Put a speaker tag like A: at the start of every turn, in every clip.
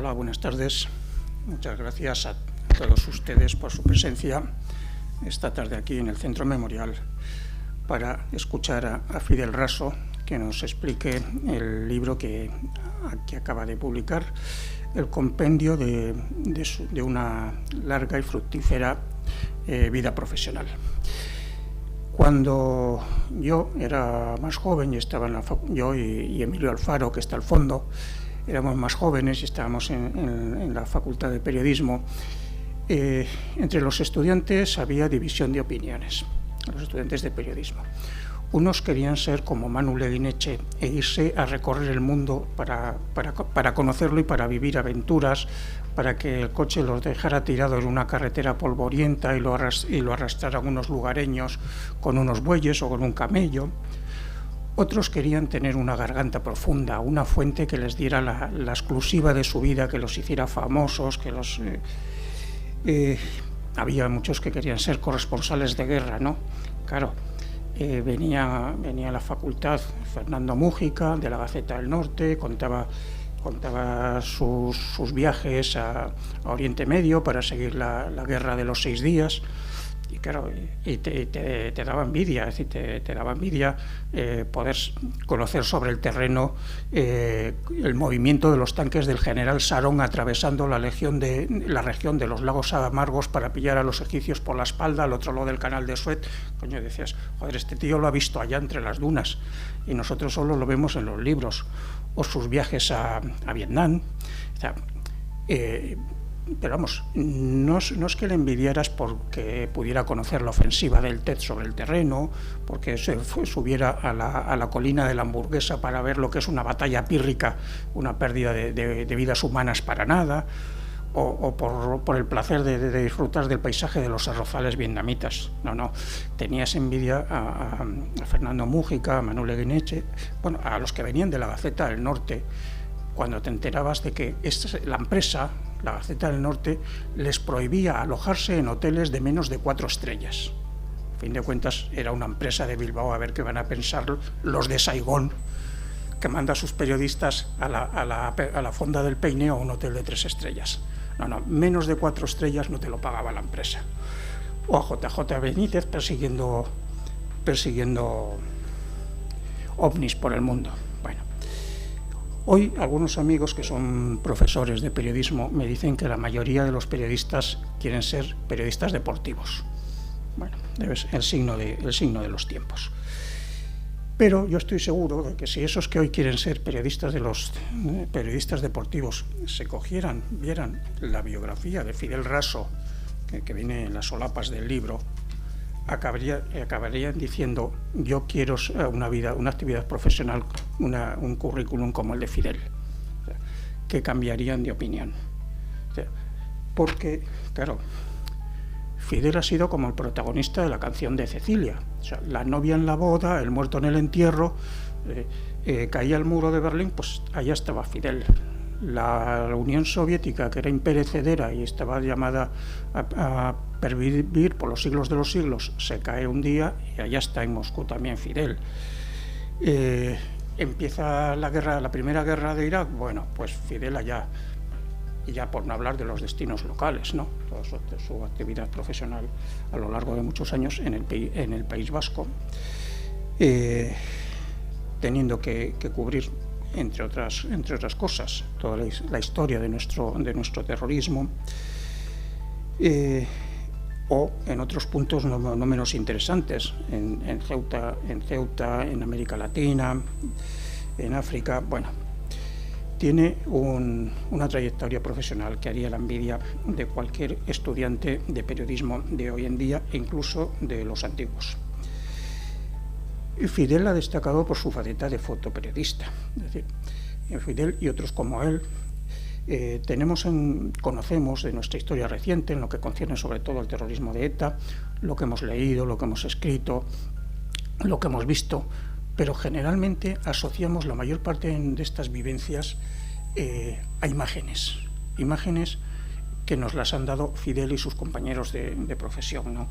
A: Hola, buenas tardes. Muchas gracias a todos ustedes por su presencia esta tarde aquí en el Centro Memorial para escuchar a Fidel Raso, que nos explique el libro que acaba de publicar, el compendio de una larga y fructífera vida profesional. Cuando yo era más joven y estaba en la yo y Emilio Alfaro, que está al fondo, éramos más jóvenes y estábamos en la Facultad de Periodismo, entre los estudiantes había división de opiniones, los estudiantes de periodismo. Unos querían ser como Manu Leguineche e irse a recorrer el mundo para conocerlo y para vivir aventuras, para que el coche los dejara tirados en una carretera polvorienta y lo arrastraran unos lugareños con unos bueyes o con un camello. Otros querían tener una garganta profunda, una fuente que les diera la exclusiva de su vida, que los hiciera famosos, que los... había muchos que querían ser corresponsales de guerra, ¿no? Claro. Venía a la facultad Fernando Mújica, de la Gaceta del Norte, contaba sus viajes a Oriente Medio para seguir la guerra de los 6 días. Y claro, te daba envidia, es decir, te daba envidia poder conocer sobre el terreno el movimiento de los tanques del general Sarón atravesando la región de los lagos amargos para pillar a los egipcios por la espalda al otro lado del canal de Suez. Coño, decías, joder, este tío lo ha visto allá entre las dunas y nosotros solo lo vemos en los libros. O sus viajes a Vietnam. O sea, pero vamos, no es que le envidiaras porque pudiera conocer la ofensiva del Tet sobre el terreno, porque subiera a la colina de la Hamburguesa para ver lo que es una batalla pírrica, una pérdida de vidas humanas para nada, o por el placer de disfrutar del paisaje de los arrozales vietnamitas. No, tenías envidia a Fernando Mújica, a Manu Leguineche, bueno, a los que venían de la Gaceta del Norte, cuando te enterabas de que la empresa, la Gaceta del Norte, les prohibía alojarse en hoteles de menos de 4 estrellas. A fin de cuentas, era una empresa de Bilbao, a ver qué van a pensar los de Saigón, que manda a sus periodistas a la Fonda del Peine o a un hotel de 3 estrellas. No, menos de 4 estrellas no te lo pagaba la empresa. O a JJ Benítez persiguiendo ovnis por el mundo. Bueno. Hoy algunos amigos que son profesores de periodismo me dicen que la mayoría de los periodistas quieren ser periodistas deportivos. Bueno, es el signo de los tiempos. Pero yo estoy seguro de que si esos que hoy quieren ser periodistas deportivos vieran la biografía de Fidel Raso, que viene en las solapas del libro, acabarían diciendo: yo quiero una actividad profesional, un currículum como el de Fidel, o sea, que cambiarían de opinión. O sea, porque, claro, Fidel ha sido como el protagonista de la canción de Cecilia, o sea, la novia en la boda, el muerto en el entierro, caía el muro de Berlín, pues allá estaba Fidel. La Unión Soviética, que era imperecedera y estaba llamada a pervivir por los siglos de los siglos, se cae un día y allá está en Moscú también Fidel. Empieza la primera guerra de Irak, bueno, pues Fidel allá, y ya por no hablar de los destinos locales, ¿no? Toda su actividad profesional a lo largo de muchos años en el País Vasco, teniendo que cubrir entre otras cosas, toda la historia de nuestro terrorismo, o en otros puntos no menos interesantes, en Ceuta, en América Latina, en África. Bueno, tiene una trayectoria profesional que haría la envidia de cualquier estudiante de periodismo de hoy en día, e incluso de los antiguos. Fidel ha destacado por su faceta de fotoperiodista. Es decir, Fidel y otros como él conocemos de nuestra historia reciente, en lo que concierne sobre todo al terrorismo de ETA, lo que hemos leído, lo que hemos escrito, lo que hemos visto, pero generalmente asociamos la mayor parte de estas vivencias a imágenes que nos las han dado Fidel y sus compañeros de profesión, ¿no?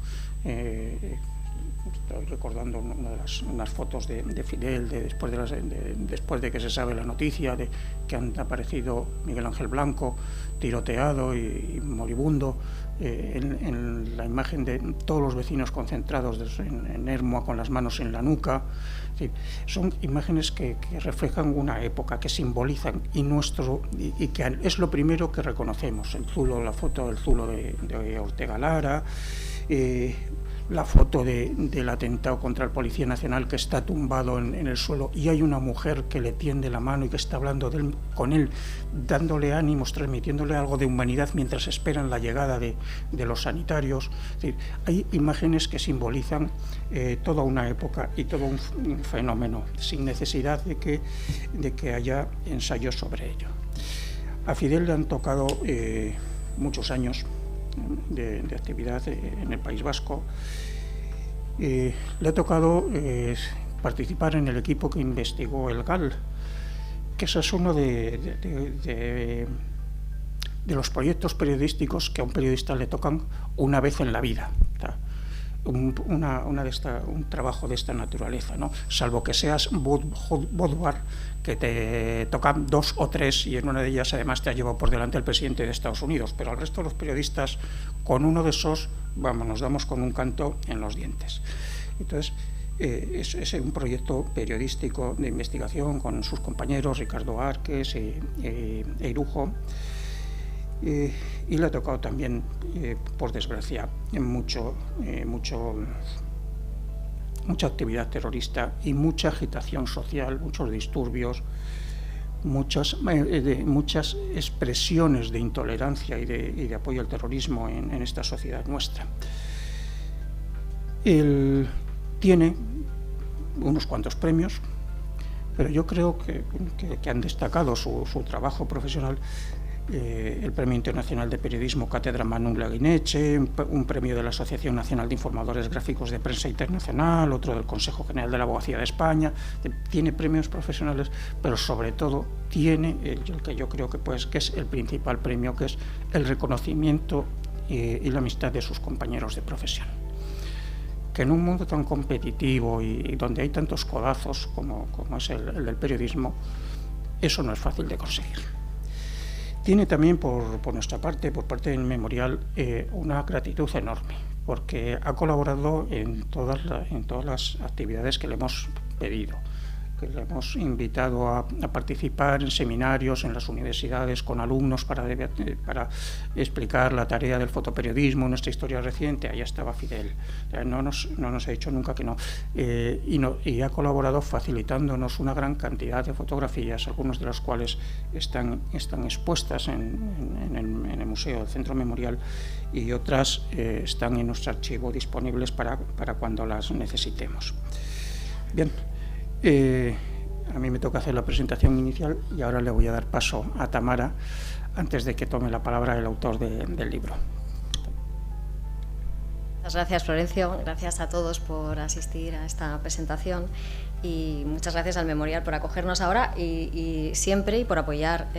A: Estoy recordando unas fotos de Fidel después de que se sabe la noticia de que han aparecido Miguel Ángel Blanco tiroteado y moribundo, en la imagen de todos los vecinos concentrados en Ermua con las manos en la nuca. Es decir, son imágenes que reflejan una época, que simbolizan y que es lo primero que reconocemos. La foto del Zulo de Ortega Lara, la foto del atentado contra el Policía Nacional, que está tumbado en el suelo y hay una mujer que le tiende la mano y que está hablando con él, dándole ánimos, transmitiéndole algo de humanidad mientras esperan la llegada de los sanitarios. Es decir, hay imágenes que simbolizan toda una época y todo un fenómeno, sin necesidad de que haya ensayos sobre ello. A Fidel le han tocado muchos años de actividad en el País Vasco. Le ha tocado participar en el equipo que investigó el GAL, que ese es uno de los proyectos periodísticos que a un periodista le tocan una vez en la vida. Un trabajo de esta naturaleza, ¿no? Salvo que seas Bodwar, que te tocan 2 o 3 y en una de ellas además te ha llevado por delante el presidente de Estados Unidos, pero al resto de los periodistas, con uno de esos, nos damos con un canto en los dientes. Entonces, es un proyecto periodístico de investigación con sus compañeros Ricardo Arques e Irujo. Y le ha tocado también, por desgracia, mucha actividad terrorista y mucha agitación social, muchos disturbios, muchas expresiones de intolerancia y de apoyo al terrorismo en esta sociedad nuestra. Él tiene unos cuantos premios, pero yo creo que han destacado su trabajo profesional. El Premio Internacional de Periodismo Cátedra Manuel Aguineche, un premio de la Asociación Nacional de Informadores Gráficos de Prensa Internacional, otro del Consejo General de la Abogacía de España. Tiene premios profesionales, pero sobre todo tiene el que yo creo que es el principal premio, que es el reconocimiento y la amistad de sus compañeros de profesión. Que en un mundo tan competitivo y donde hay tantos codazos como es el del periodismo, eso no es fácil de conseguir. Tiene también por nuestra parte, por parte del Memorial, una gratitud enorme, porque ha colaborado en todas las actividades que le hemos pedido, que le hemos invitado a participar en seminarios en las universidades con alumnos para explicar la tarea del fotoperiodismo, nuestra historia reciente. Ahí estaba Fidel, no nos ha dicho nunca que no, y ha colaborado facilitándonos una gran cantidad de fotografías, algunas de las cuales están expuestas en el Museo del Centro Memorial y otras están en nuestro archivo disponibles para cuando las necesitemos. Bien. A mí me toca hacer la presentación inicial y ahora le voy a dar paso a Tamara antes de que tome la palabra el autor del libro.
B: Muchas gracias, Florencio. Gracias a todos por asistir a esta presentación y muchas gracias al Memorial por acogernos ahora y siempre y por apoyar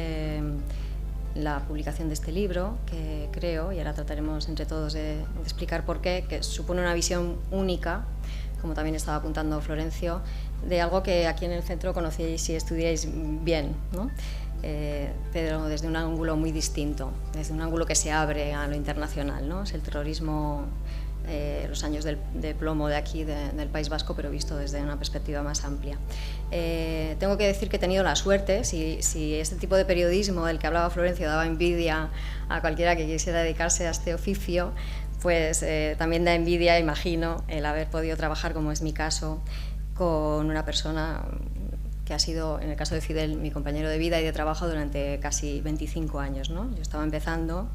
B: la publicación de este libro, que creo, y ahora trataremos entre todos de explicar por qué, que supone una visión única, como también estaba apuntando Florencio, de algo que aquí en el centro conocíais y estudiáis bien, ¿no? Pero desde un ángulo muy distinto, desde un ángulo que se abre a lo internacional, ¿no? Es el terrorismo, los años de plomo de aquí, del País Vasco, pero visto desde una perspectiva más amplia. Tengo que decir que he tenido la suerte, si este tipo de periodismo del que hablaba Florencio daba envidia a cualquiera que quisiera dedicarse a este oficio, pues también da envidia, imagino, el haber podido trabajar, como es mi caso, con una persona que ha sido, en el caso de Fidel, mi compañero de vida y de trabajo durante casi 25 años, ¿no? Yo estaba empezando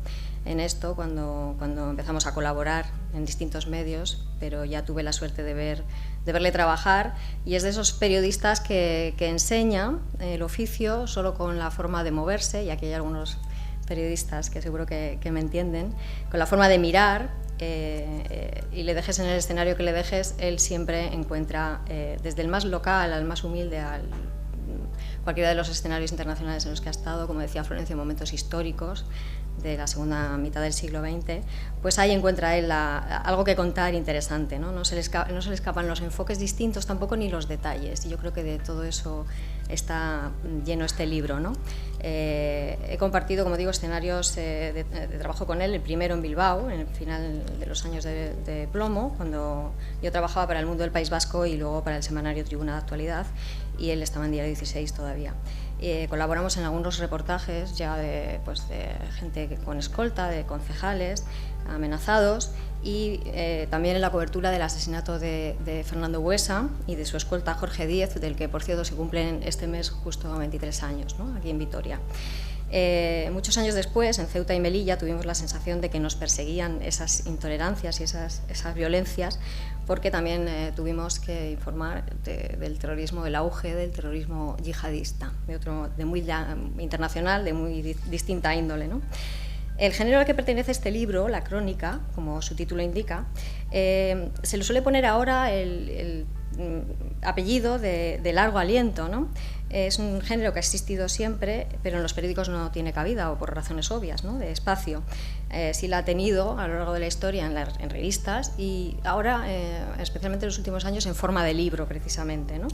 B: en esto cuando empezamos a colaborar en distintos medios, pero ya tuve la suerte de verle trabajar, y es de esos periodistas que enseña el oficio solo con la forma de moverse, y aquí hay algunos periodistas que seguro que me entienden, con la forma de mirar, y le dejes en el escenario que le dejes, él siempre encuentra, desde el más local al más humilde, cualquiera de los escenarios internacionales en los que ha estado, como decía Florencio, momentos históricos, de la segunda mitad del siglo XX, pues ahí encuentra él algo que contar interesante, ¿no? No se le escapan los enfoques distintos tampoco ni los detalles, y yo creo que de todo eso está lleno este libro, ¿no? He compartido, como digo, escenarios de trabajo con él, el primero en Bilbao, en el final de los años de plomo, cuando yo trabajaba para El Mundo del País Vasco y luego para el semanario Tribuna de Actualidad, y él estaba en Diario 16 todavía. Colaboramos en algunos reportajes ya de gente con escolta, de concejales amenazados, y también en la cobertura del asesinato de Fernando Buesa y de su escolta Jorge Díez, del que por cierto se cumplen este mes justo 23 años, ¿no? Aquí en Vitoria. Muchos años después, en Ceuta y Melilla, tuvimos la sensación de que nos perseguían esas intolerancias y esas violencias, porque también tuvimos que informar del terrorismo, del auge del terrorismo yihadista, de muy internacional, de muy distinta índole, ¿no? El género al que pertenece este libro, la crónica, como su título indica, se le suele poner ahora el apellido de largo aliento, ¿no? Es un género que ha existido siempre, pero en los periódicos no tiene cabida, o por razones obvias, ¿no? De espacio. Sí la ha tenido a lo largo de la historia en revistas, y ahora, especialmente en los últimos años, en forma de libro, precisamente, ¿no?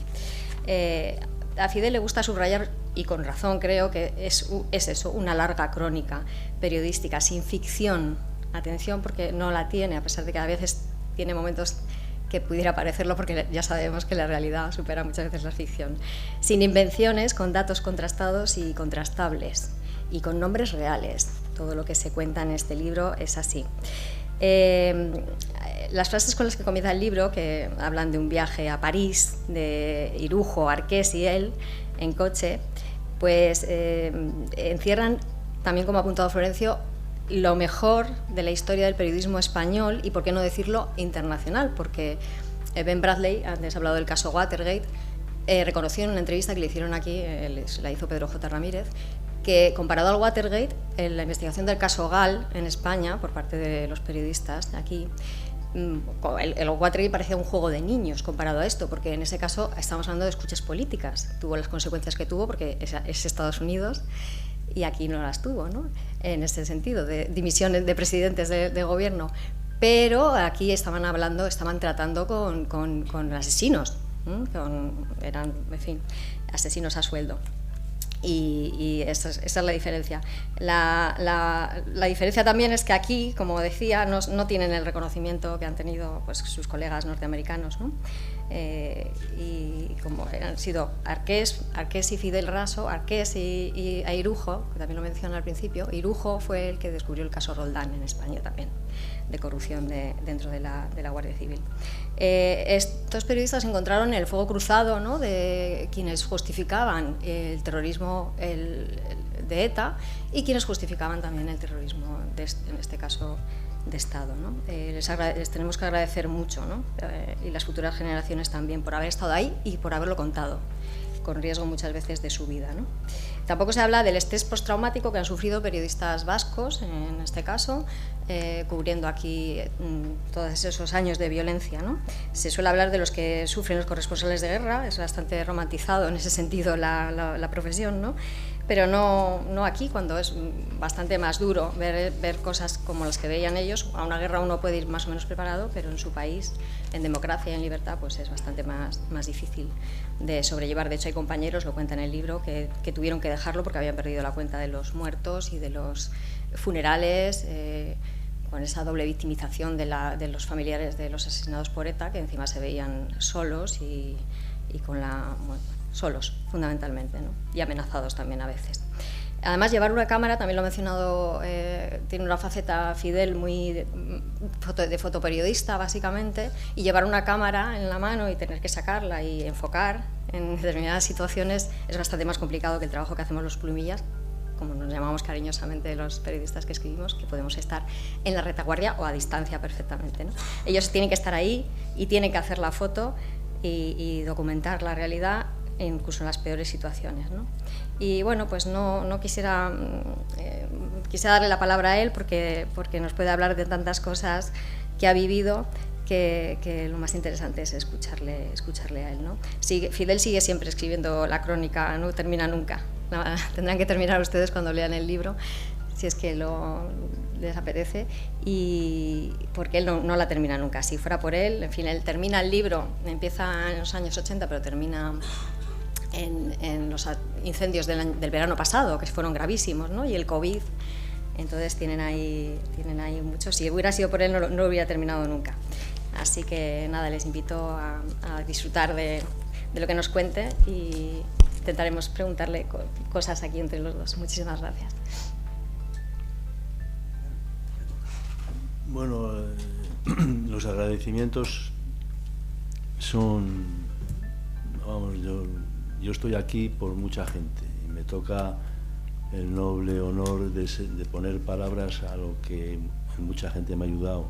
B: A Fidel le gusta subrayar, y con razón creo, que es eso, una larga crónica periodística, sin ficción. Atención, porque no la tiene, a pesar de que a veces tiene momentos que pudiera parecerlo, porque ya sabemos que la realidad supera muchas veces la ficción. Sin invenciones, con datos contrastados y contrastables, y con nombres reales. Todo lo que se cuenta en este libro es así. Las frases con las que comienza el libro, que hablan de un viaje a París, de Irujo, Arqués y él, en coche, pues encierran, también como ha apuntado Florencio, lo mejor de la historia del periodismo español, y por qué no decirlo internacional, porque Ben Bradley, antes ha hablado del caso Watergate, reconoció en una entrevista que le hicieron aquí, la hizo Pedro J. Ramírez, que comparado al Watergate, en la investigación del caso Gall en España, por parte de los periodistas de aquí, el Watergate parecía un juego de niños comparado a esto, porque en ese caso estamos hablando de escuchas políticas. Tuvo las consecuencias que tuvo, porque es Estados Unidos, y aquí no las tuvo, ¿no? En ese sentido, de dimisiones de presidentes de gobierno. Pero aquí estaban tratando con asesinos, eran, en fin, asesinos a sueldo. Y esa es la diferencia. La diferencia también es que aquí, como decía, no tienen el reconocimiento que han tenido, pues, sus colegas norteamericanos, ¿no? Y como han sido Arqués y Fidel Raso, Arqués y Irujo, que también lo mencioné al principio. Irujo fue el que descubrió el caso Roldán en España también, de corrupción dentro de la Guardia Civil. Estos periodistas encontraron el fuego cruzado, ¿no?, de quienes justificaban el terrorismo de ETA, y quienes justificaban también el terrorismo, en este caso, de Estado, ¿no? Les tenemos que agradecer mucho, ¿no? Y las futuras generaciones también, por haber estado ahí y por haberlo contado, con riesgo muchas veces de su vida, ¿no? Tampoco se habla del estrés postraumático que han sufrido periodistas vascos, en este caso, cubriendo aquí todos esos años de violencia, ¿no? Se suele hablar de los que sufren los corresponsales de guerra, es bastante romantizado en ese sentido la profesión, ¿no? Pero no aquí, cuando es bastante más duro ver cosas como las que veían ellos. A una guerra uno puede ir más o menos preparado, pero en su país, en democracia y en libertad, pues es bastante más difícil de sobrellevar. De hecho, hay compañeros, lo cuenta en el libro, que tuvieron que dejarlo porque habían perdido la cuenta de los muertos y de los funerales, con esa doble victimización de los familiares de los asesinados por ETA, que encima se veían solos y solos, fundamentalmente, ¿no? Y amenazados también a veces. Además, llevar una cámara, también lo he mencionado, tiene una faceta Fidel muy de fotoperiodista, básicamente, y llevar una cámara en la mano y tener que sacarla y enfocar en determinadas situaciones es bastante más complicado que el trabajo que hacemos los plumillas, como nos llamamos cariñosamente los periodistas que escribimos, que podemos estar en la retaguardia o a distancia perfectamente, ¿no? Ellos tienen que estar ahí y tienen que hacer la foto y documentar la realidad, incluso en las peores situaciones, ¿no? Y bueno, pues no quisiera darle la palabra a él porque nos puede hablar de tantas cosas que ha vivido, que lo más interesante es escucharle a él, ¿no? Fidel sigue siempre escribiendo la crónica, no termina nunca. Tendrán que terminar ustedes cuando lean el libro. si es que les apetece, y porque él no la termina nunca. Si fuera por él, en fin, él termina el libro, empieza en los años 80, pero termina en los incendios del verano pasado, que fueron gravísimos, ¿no? Y el COVID. Entonces tienen ahí mucho. Si hubiera sido por él, no lo hubiera terminado nunca. Así que nada, les invito a disfrutar de lo que nos cuente, y intentaremos preguntarle cosas aquí entre los dos. Muchísimas gracias.
C: Bueno, los agradecimientos son, vamos, yo estoy aquí por mucha gente y me toca el noble honor de poner palabras a lo que mucha gente me ha ayudado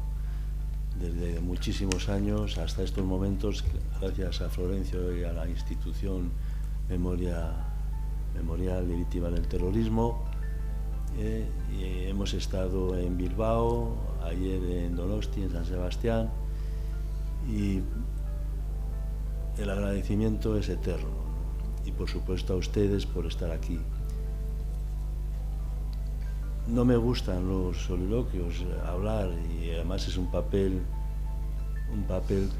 C: desde muchísimos años hasta estos momentos, gracias a Florencio y a la institución Memorial y Víctimas del Terrorismo. Y hemos estado en Bilbao, ayer en Donosti, en San Sebastián, y el agradecimiento es eterno, ¿no? Y por supuesto a ustedes por estar aquí. No me gustan los soliloquios, hablar, y además es un papel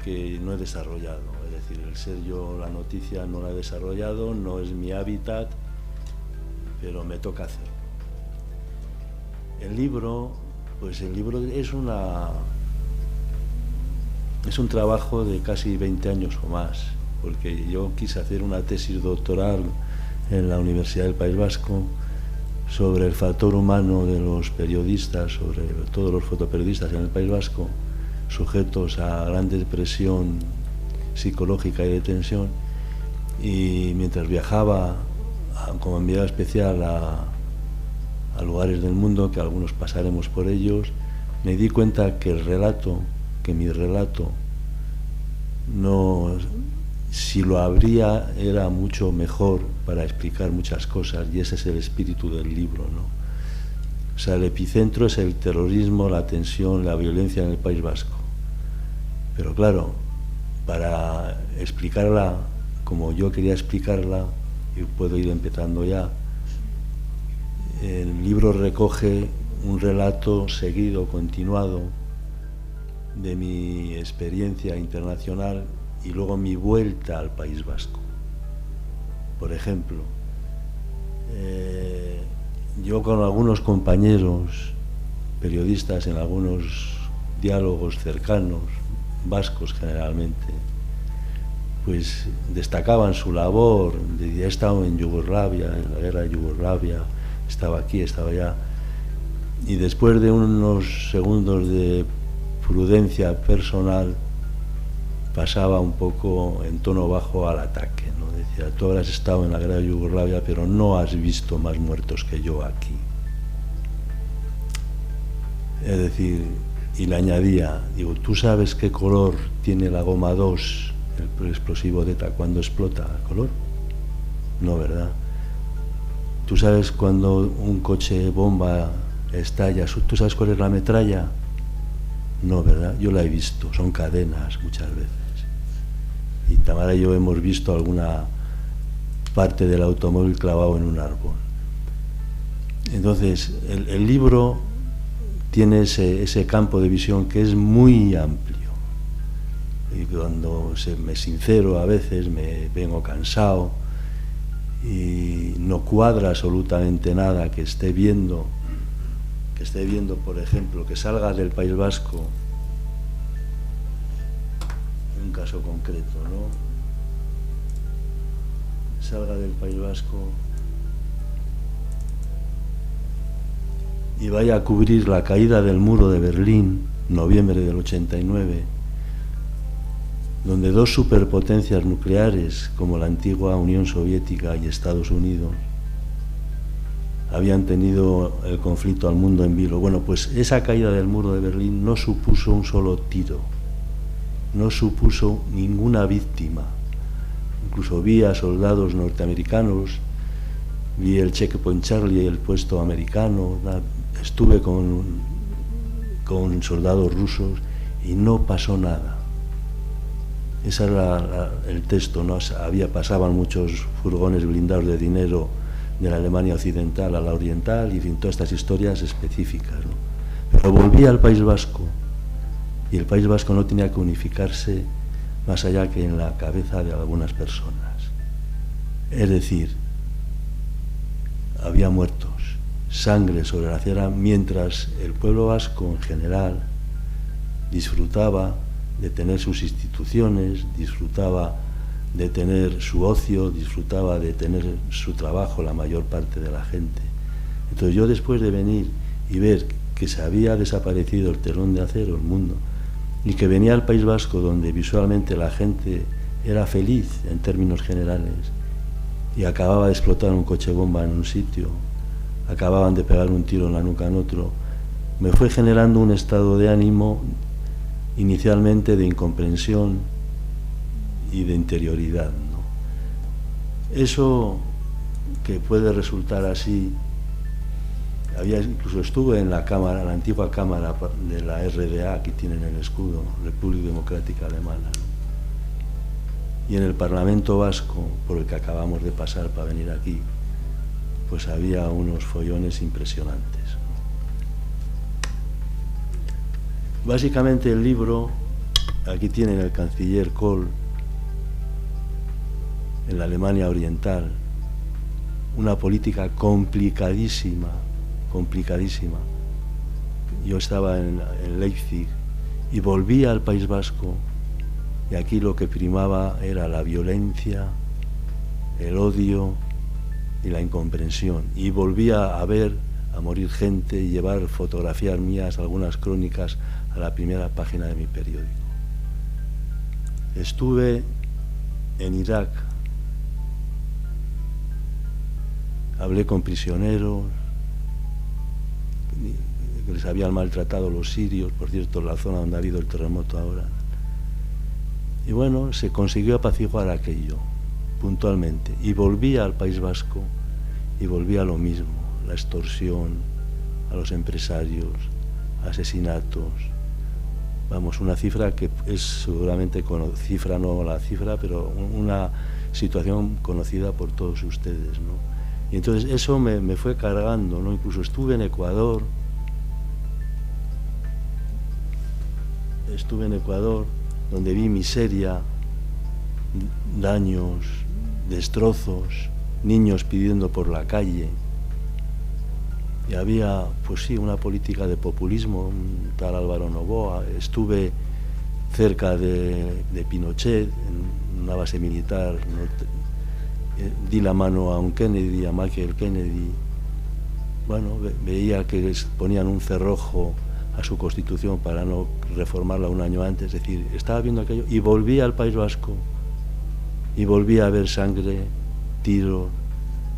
C: que no he desarrollado. Es decir, el ser yo la noticia no la he desarrollado, no es mi hábitat, pero me toca hacerlo. El libro es un trabajo de casi 20 años o más, porque yo quise hacer una tesis doctoral en la Universidad del País Vasco sobre el factor humano de los periodistas, sobre todos los fotoperiodistas en el País Vasco, sujetos a gran depresión psicológica y de tensión, y mientras viajaba como enviado especial a lugares del mundo, que algunos pasaremos por ellos, me di cuenta que mi relato, si lo habría, era mucho mejor para explicar muchas cosas, y ese es el espíritu del libro, ¿no? O sea, el epicentro es el terrorismo, la tensión, la violencia en el País Vasco. Pero claro, para explicarla como yo quería explicarla, y puedo ir empezando ya, el libro recoge un relato seguido, continuado, de mi experiencia internacional y luego mi vuelta al País Vasco. Por ejemplo, yo con algunos compañeros periodistas en algunos diálogos cercanos, vascos generalmente, pues destacaban su labor. He estado en Yugoslavia, en la guerra de Yugoslavia, estaba aquí, estaba allá, y después de unos segundos de prudencia personal pasaba un poco en tono bajo al ataque, ¿no? Decía, tú habrás estado en la guerra de Yugoslavia, pero no has visto más muertos que yo aquí. Es decir, y le añadía, digo, ¿tú sabes qué color tiene la goma 2, el explosivo de ETA, cuando explota? ¿Color? No, ¿verdad? ¿Tú sabes cuando un coche bomba estalla? ¿Tú sabes cuál es la metralla? No, ¿verdad? Yo la he visto, son cadenas muchas veces. Y Tamara y yo hemos visto alguna parte del automóvil clavado en un árbol. Entonces, el libro tiene ese campo de visión que es muy amplio. Y cuando me sincero, a veces me vengo cansado y no cuadra absolutamente nada que esté viendo, por ejemplo, que salga del País Vasco, en un caso concreto, ¿no? Salga del País Vasco y vaya a cubrir la caída del muro de Berlín, noviembre del 89, donde dos superpotencias nucleares como la antigua Unión Soviética y Estados Unidos habían tenido el conflicto al mundo en vilo. Bueno, pues esa caída del muro de Berlín no supuso un solo tiro, no supuso ninguna víctima. Incluso vi a soldados norteamericanos, vi el Checkpoint Charlie, el puesto americano, estuve con soldados rusos y no pasó nada. Ese era el texto, ¿no? Pasaban muchos furgones blindados de dinero de la Alemania occidental a la oriental, y en fin, todas estas historias específicas, ¿no? Pero volvía al País Vasco, y el País Vasco no tenía que unificarse más allá que en la cabeza de algunas personas. Es decir, había muertos, sangre sobre la acera, mientras el pueblo vasco en general disfrutaba de tener sus instituciones, disfrutaba de tener su ocio, disfrutaba de tener su trabajo la mayor parte de la gente. Entonces yo, después de venir y ver que se había desaparecido el telón de acero, el mundo, y que venía al País Vasco, donde visualmente la gente era feliz en términos generales, y acababa de explotar un coche bomba en un sitio, acababan de pegar un tiro en la nuca en otro, me fue generando un estado de ánimo inicialmente de incomprensión y de interioridad, ¿no? Eso que puede resultar así, incluso estuve en la cámara, la antigua cámara de la RDA, que tienen el escudo, República Democrática Alemana, ¿no? Y en el Parlamento Vasco, por el que acabamos de pasar para venir aquí, pues había unos follones impresionantes, ¿no? Básicamente el libro, aquí tienen el canciller Kohl, en la Alemania Oriental, una política complicadísima. Yo estaba en Leipzig y volvía al País Vasco, y aquí lo que primaba era la violencia, el odio y la incomprensión. Y volvía a ver a morir gente y llevar fotografías mías, algunas crónicas, a la primera página de mi periódico. Estuve en Irak, hablé con prisioneros que les habían maltratado los sirios, por cierto, la zona donde ha habido el terremoto ahora. Y bueno, se consiguió apaciguar aquello, puntualmente. Y volvía al País Vasco, y volvía a lo mismo, la extorsión a los empresarios, asesinatos. Vamos, una cifra que es seguramente, cifra no la cifra, pero una situación conocida por todos ustedes, ¿no? Y entonces eso me fue cargando, ¿no? Incluso estuve en Ecuador, donde vi miseria, daños, destrozos, niños pidiendo por la calle. Y había, pues sí, una política de populismo, un tal Álvaro Noboa. Estuve cerca de Pinochet, en una base militar, di la mano a un Kennedy, a Michael Kennedy. Bueno, veía que ponían un cerrojo a su constitución para no reformarla un año antes. Es decir, estaba viendo aquello y volví al País Vasco y volví a ver sangre, tiros,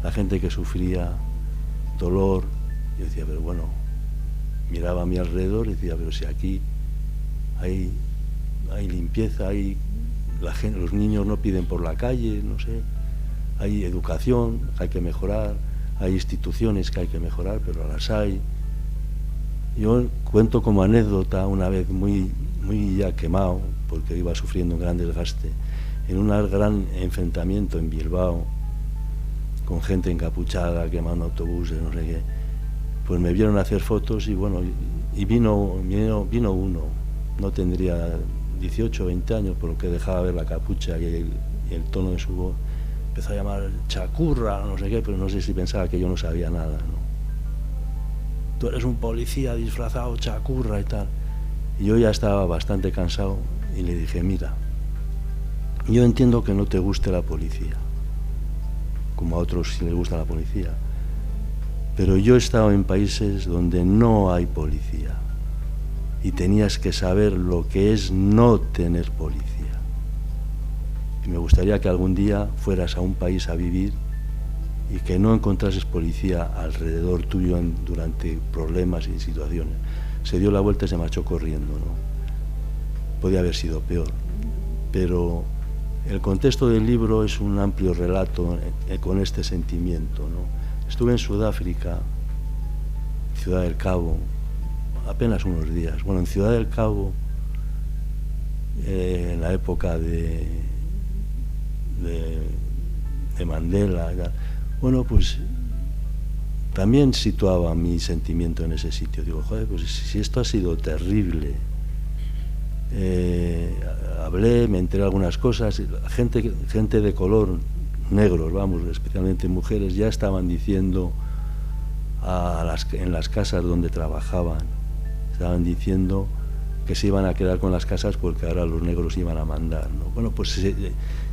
C: la gente que sufría, dolor. Yo decía, pero bueno, miraba a mi alrededor y decía, pero si aquí hay limpieza, los niños no piden por la calle, no sé, hay educación, hay que mejorar, hay instituciones que hay que mejorar, pero las hay. Yo cuento como anécdota, una vez muy ya quemado, porque iba sufriendo un gran desgaste, en un gran enfrentamiento en Bilbao, con gente encapuchada, quemando autobuses, no sé qué, pues me vieron hacer fotos y bueno, y vino uno, no tendría 18 o 20 años, por lo que dejaba ver la capucha y el tono de su voz, empezó a llamar chacurra, no sé qué, pero no sé si pensaba que yo no sabía nada, ¿no? Tú eres un policía disfrazado, chacurra y tal. Y yo ya estaba bastante cansado y le dije, mira, yo entiendo que no te guste la policía, como a otros sí les gusta la policía, pero yo he estado en países donde no hay policía y tenías que saber lo que es no tener policía. Y me gustaría que algún día fueras a un país a vivir y que no encontrases policía alrededor tuyo durante problemas y situaciones. Se dio la vuelta y se marchó corriendo, ¿no? Podía haber sido peor, pero el contexto del libro es un amplio relato con este sentimiento, ¿no? Estuve en Sudáfrica, Ciudad del Cabo, apenas unos días. Bueno, en Ciudad del Cabo, en la época de Mandela, bueno, pues también situaba mi sentimiento en ese sitio. Digo, joder, pues si esto ha sido terrible. Hablé, me enteré de algunas cosas, gente de color, negros, vamos, especialmente mujeres, ya estaban diciendo en las casas donde trabajaban, estaban diciendo que se iban a quedar con las casas porque ahora los negros iban a mandar, ¿no? Bueno, pues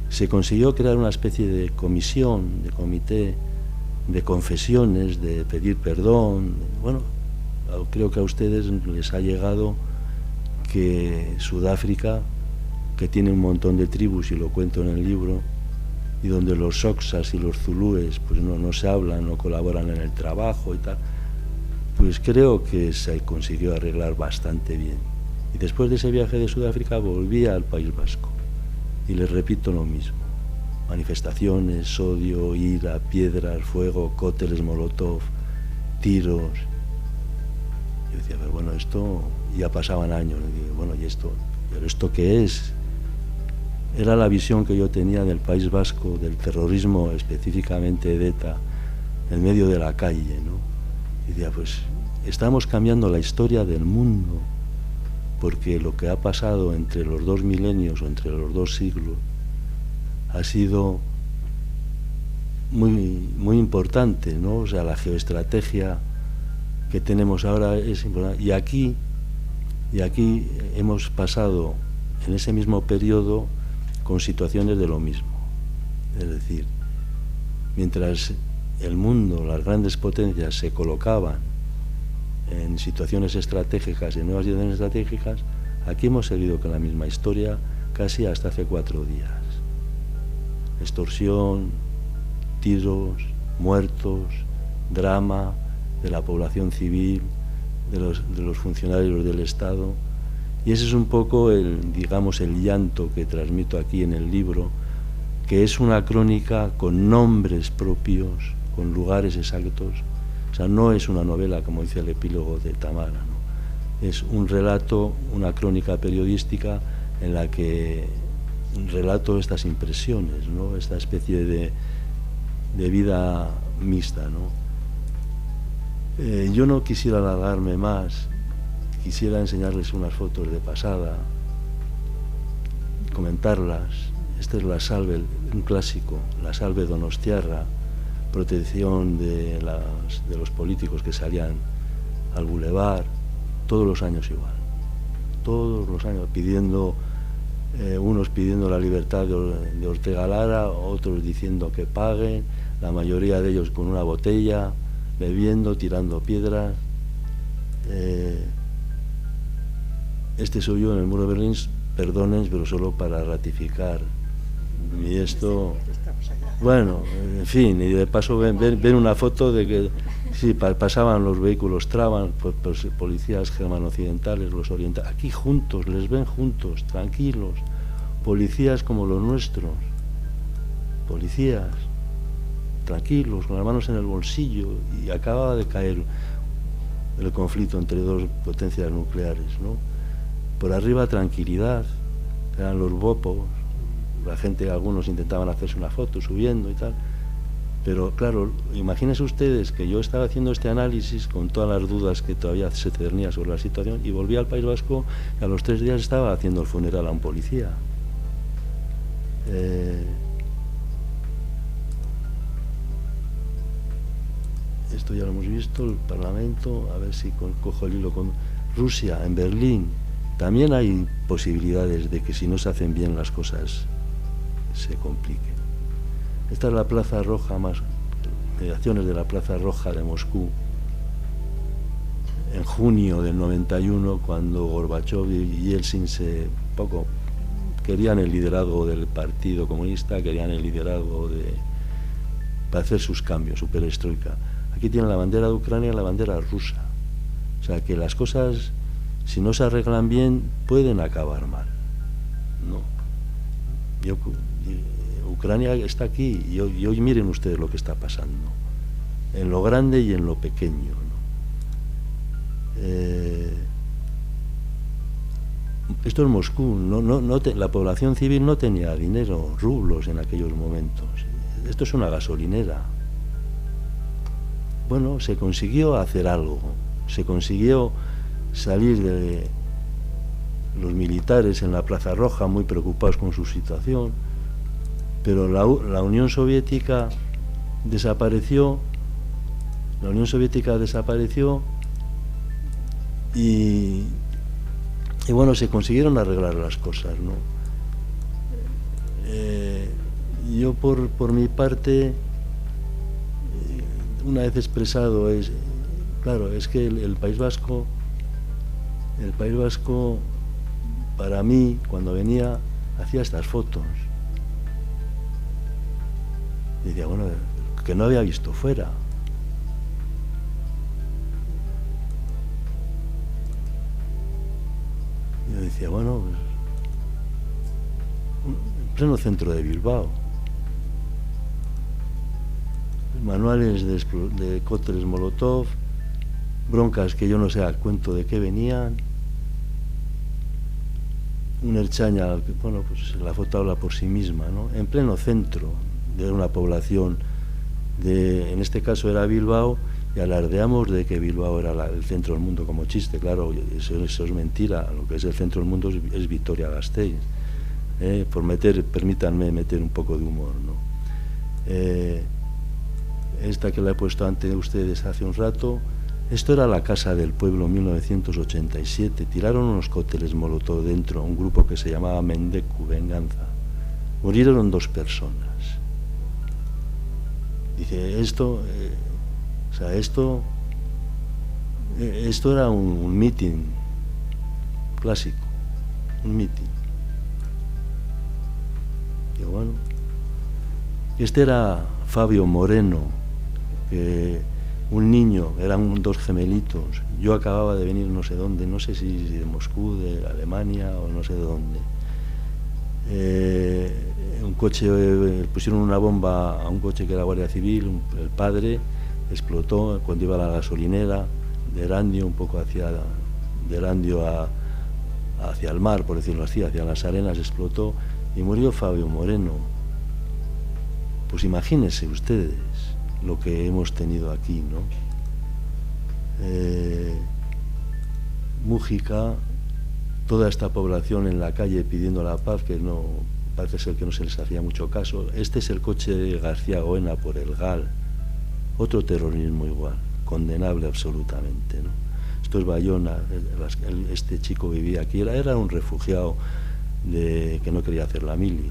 C: se consiguió crear una especie de comisión, de comité de confesiones, de pedir perdón. Bueno, creo que a ustedes les ha llegado que Sudáfrica, que tiene un montón de tribus, y lo cuento en el libro, y donde los Xoxas y los Zulúes pues no se hablan, no colaboran en el trabajo y tal, pues creo que se consiguió arreglar bastante bien. Y después de ese viaje de Sudáfrica volví al País Vasco y les repito lo mismo: manifestaciones, odio, ira, piedras, fuego, cócteles molotov, tiros. Yo decía, pero bueno, esto ya pasaban años, y digo, bueno, ¿y esto? ¿Pero esto qué es? Era la visión que yo tenía del País Vasco, del terrorismo específicamente de ETA, en medio de la calle, ¿no? Y decía, pues estamos cambiando la historia del mundo, porque lo que ha pasado entre los 2 milenios o entre los 2 siglos ha sido muy importante, ¿no? O sea, la geoestrategia que tenemos ahora es importante. Y aquí hemos pasado en ese mismo periodo con situaciones de lo mismo. Es decir, mientras el mundo, las grandes potencias se colocaban en situaciones estratégicas, en nuevas situaciones estratégicas, aquí hemos seguido con la misma historia casi hasta hace 4 días. Extorsión, tiros, muertos, drama de la población civil, de los funcionarios del Estado. Y ese es un poco digamos, el llanto que transmito aquí en el libro, que es una crónica con nombres propios, con lugares exactos. O sea, no es una novela, como dice el epílogo de Tamara, ¿no? Es un relato, una crónica periodística en la que relato estas impresiones, ¿no? Esta especie de vida mixta, ¿no? Yo no quisiera alargarme más, quisiera enseñarles unas fotos de pasada, comentarlas. Esta es la Salve, un clásico, la Salve Donostiarra, protección de los políticos que salían al bulevar, todos los años igual, todos los años pidiendo, unos pidiendo la libertad de Ortega Lara, otros diciendo que paguen, la mayoría de ellos con una botella, bebiendo, tirando piedras. Este soy yo en el muro de Berlín, perdonen, pero solo para ratificar. Y esto, bueno, en fin, y de paso ven una foto de que sí, pasaban los vehículos Traban, pues, policías germano-occidentales, los orientales, aquí juntos, les ven juntos, tranquilos, policías como los nuestros, policías tranquilos, con las manos en el bolsillo, y acababa de caer el conflicto entre 2 potencias nucleares, ¿no? Por arriba tranquilidad, eran los bopos, la gente, algunos intentaban hacerse una foto subiendo y tal, pero claro, imagínense ustedes que yo estaba haciendo este análisis con todas las dudas que todavía se cernía sobre la situación, y volví al País Vasco y a los 3 días estaba haciendo el funeral a un policía. Esto ya lo hemos visto, el Parlamento, a ver si cojo el hilo con Rusia, en Berlín. También hay posibilidades de que si no se hacen bien las cosas se compliquen. Esta es la Plaza Roja, más mediaciones de la Plaza Roja de Moscú, en junio del 91, cuando Gorbachov y Yeltsin querían el liderazgo del Partido Comunista, querían el liderazgo para hacer sus cambios, su perestroika. Aquí tienen la bandera de Ucrania y la bandera rusa. O sea que las cosas, si no se arreglan bien, pueden acabar mal, ¿no? Ucrania está aquí y hoy miren ustedes lo que está pasando, en lo grande y en lo pequeño, ¿no? Esto es Moscú, la población civil no tenía dinero, rublos en aquellos momentos. Esto es una gasolinera. bueno, se consiguió hacer algo, se consiguió salir de los militares en la Plaza Roja muy preocupados con su situación, pero la Unión Soviética desapareció, y bueno, se consiguieron arreglar las cosas, ¿no? Yo por mi parte, una vez expresado, claro, es que el País Vasco, para mí, cuando venía, hacía estas fotos. Y decía, bueno, que no había visto fuera. Y yo decía, bueno, pues, en pleno centro de Bilbao. Manuales de cócteles Molotov, broncas que yo no sé al cuento de qué venían, una Ertzaina, bueno, pues la foto habla por sí misma, ¿no? En pleno centro de una población, en este caso era Bilbao, y alardeamos de que Bilbao era el centro del mundo como chiste. Claro, eso es mentira. Lo que es el centro del mundo es Vitoria-Gasteiz. Permítanme meter un poco de humor, ¿no? Esta que la he puesto ante ustedes hace un rato, esto era la Casa del Pueblo, 1987. Tiraron unos cócteles Molotov dentro, un grupo que se llamaba Mendeku, Venganza. Murieron 2 personas. Dice, esto era un mitin clásico, un mitin. Y bueno, este era Fabio Moreno, un niño, eran 2 gemelitos. Yo acababa de venir no sé dónde, no sé si de Moscú, de Alemania o no sé de dónde. Un coche, pusieron una bomba a un coche que era Guardia Civil, el padre explotó cuando iba a la gasolinera de Erandio, un poco hacia el mar, por decirlo así, hacia las arenas, explotó y murió Fabio Moreno. Pues imagínense ustedes lo que hemos tenido aquí, ¿no? Mújica, toda esta población en la calle pidiendo la paz, que no parece ser que no se les hacía mucho caso. Este es el coche de García Goena por el GAL, otro terrorismo igual, condenable absolutamente, ¿no? Esto es Bayona, este chico vivía aquí, era un refugiado que no quería hacer la mili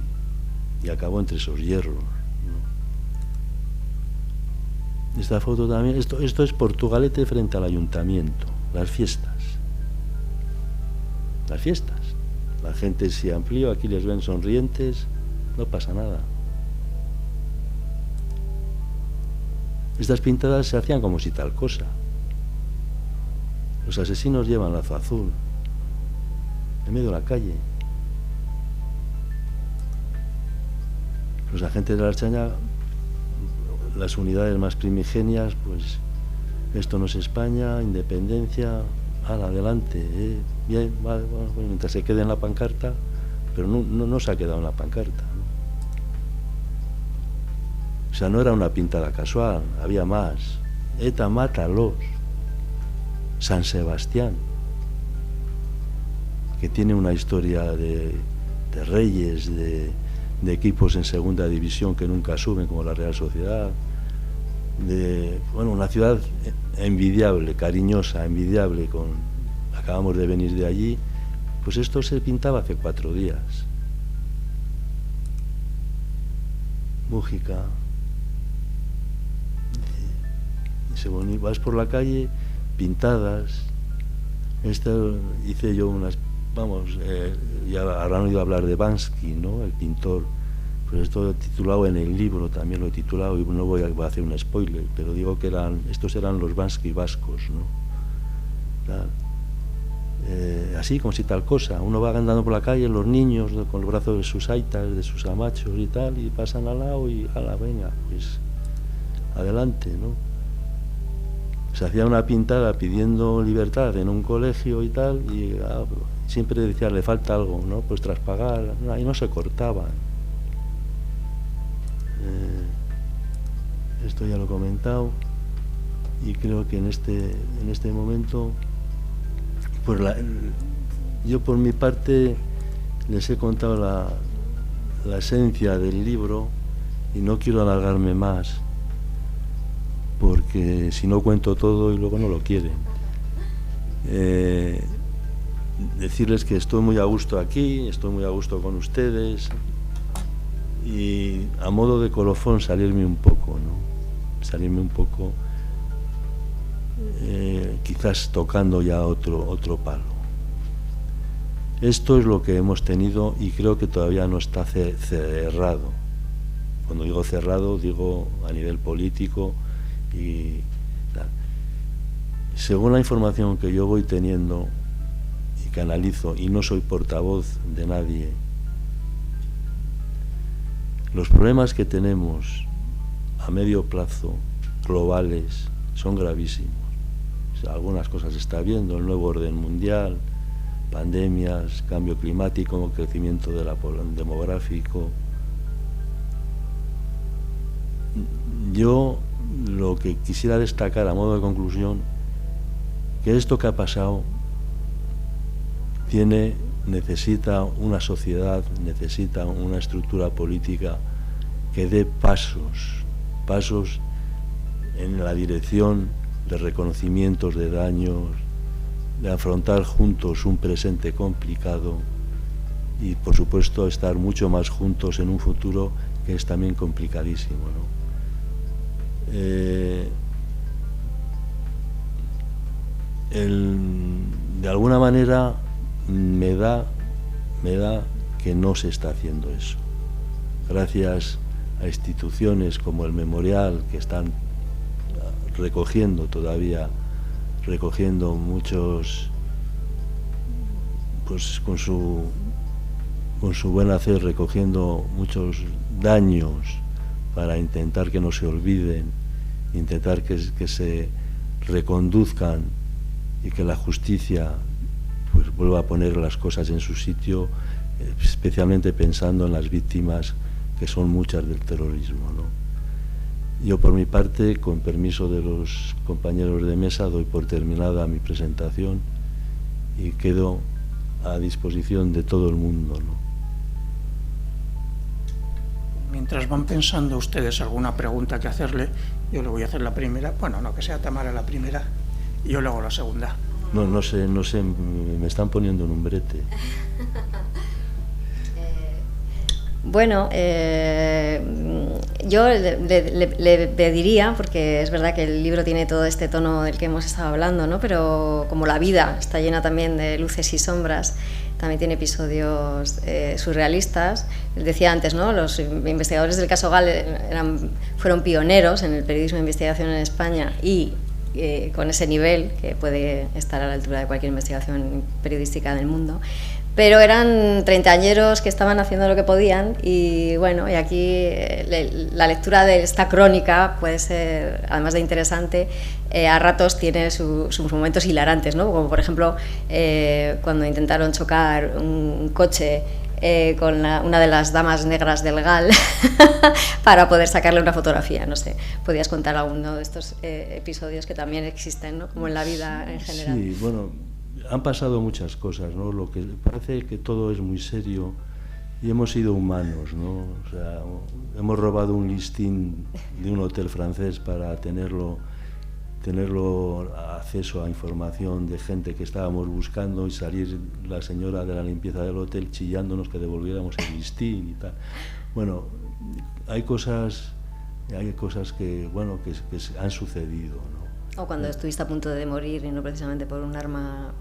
C: y acabó entre esos hierros, ¿no? Esta foto también, esto es Portugalete frente al ayuntamiento, las fiestas. La gente se amplió, aquí les ven sonrientes, no pasa nada. Estas pintadas se hacían como si tal cosa. Los asesinos llevan lazo azul en medio de la calle. Los agentes de la Ertzaina, las unidades más primigenias, pues esto no es España, independencia, adelante, bien, vale, bueno, mientras se quede en la pancarta, pero no se ha quedado en la pancarta, ¿no? O sea, no era una pintada casual, había más. ETA, mátalos. San Sebastián, que tiene una historia de reyes, de equipos en segunda división que nunca suben, como la Real Sociedad, una ciudad envidiable, cariñosa, envidiable, acabamos de venir de allí. Pues esto se pintaba hace 4 días. Mújica. Y vas por la calle, pintadas. Hice yo unas, ya habrán oído hablar de Bansky, ¿no? El pintor. Pues esto titulado en el libro, también lo he titulado, y no voy a hacer un spoiler, pero digo que estos eran los Bansky vascos, ¿no? Así, como si tal cosa. Uno va andando por la calle, los niños con los brazos de sus aitas, de sus amachos y tal, y pasan al lado y venga, pues adelante, ¿no? Se hacía una pintada pidiendo libertad en un colegio y tal, y siempre decía, le falta algo, ¿no? Pues tras pagar, y no se cortaban. Esto ya lo he comentado. y creo que en este momento, pues yo por mi parte les he contado la esencia del libro y no quiero alargarme más, porque si no cuento todo y luego no lo quieren. Decirles que estoy muy a gusto aquí, estoy muy a gusto con ustedes, y a modo de colofón salirme un poco, ¿no? Salirme un poco, quizás tocando ya otro palo. Esto es lo que hemos tenido y creo que todavía no está cerrado. Cuando digo cerrado, digo a nivel político y tal. Según la información que yo voy teniendo y que analizo, y no soy portavoz de nadie, los problemas que tenemos a medio plazo, globales, son gravísimos. O sea, algunas cosas se está viendo, el nuevo orden mundial, pandemias, cambio climático, crecimiento demográfico. Yo lo que quisiera destacar a modo de conclusión, que esto que ha pasado necesita una sociedad, necesita una estructura política que dé pasos en la dirección de reconocimientos de daños, de afrontar juntos un presente complicado y, por supuesto, estar mucho más juntos en un futuro que es también complicadísimo, ¿no? De alguna manera me da que no se está haciendo eso. Gracias a instituciones como el Memorial, que están recogiendo muchos, pues con su buen hacer, recogiendo muchos daños para intentar que no se olviden, intentar que se reconduzcan y que la justicia pues vuelva a poner las cosas en su sitio, especialmente pensando en las víctimas, que son muchas del terrorismo, ¿no? Yo, por mi parte, con permiso de los compañeros de mesa, doy por terminada mi presentación y quedo a disposición de todo el mundo, ¿no?
A: Mientras van pensando ustedes alguna pregunta que hacerle, yo le voy a hacer la primera. Bueno, no, que sea Tamara la primera y yo le hago la segunda.
C: No sé, me están poniendo en un brete.
B: Bueno, yo le pediría, porque es verdad que el libro tiene todo este tono del que hemos estado hablando, ¿no? Pero como la vida está llena también de luces y sombras, también tiene episodios surrealistas. Decía antes, ¿no? Los investigadores del caso Gall fueron pioneros en el periodismo de investigación en España y con ese nivel que puede estar a la altura de cualquier investigación periodística del mundo. Pero eran treintañeros que estaban haciendo lo que podían y bueno, y aquí la lectura de esta crónica puede ser, además de interesante, a ratos tiene sus momentos hilarantes, ¿no? Como por ejemplo cuando intentaron chocar un coche con una de las damas negras del GAL para poder sacarle una fotografía, no sé, podías contar alguno de estos episodios que también existen, ¿no? Como en la vida en general.
C: Sí, bueno, han pasado muchas cosas, ¿no? Lo que parece que todo es muy serio y hemos sido humanos, ¿no? O sea, hemos robado un listín de un hotel francés para tenerlo acceso a información de gente que estábamos buscando y salir la señora de la limpieza del hotel chillándonos que devolviéramos el listín y tal. Bueno, hay cosas que, bueno, que han sucedido, ¿no?
B: O cuando estuviste a punto de morir y no precisamente por un arma,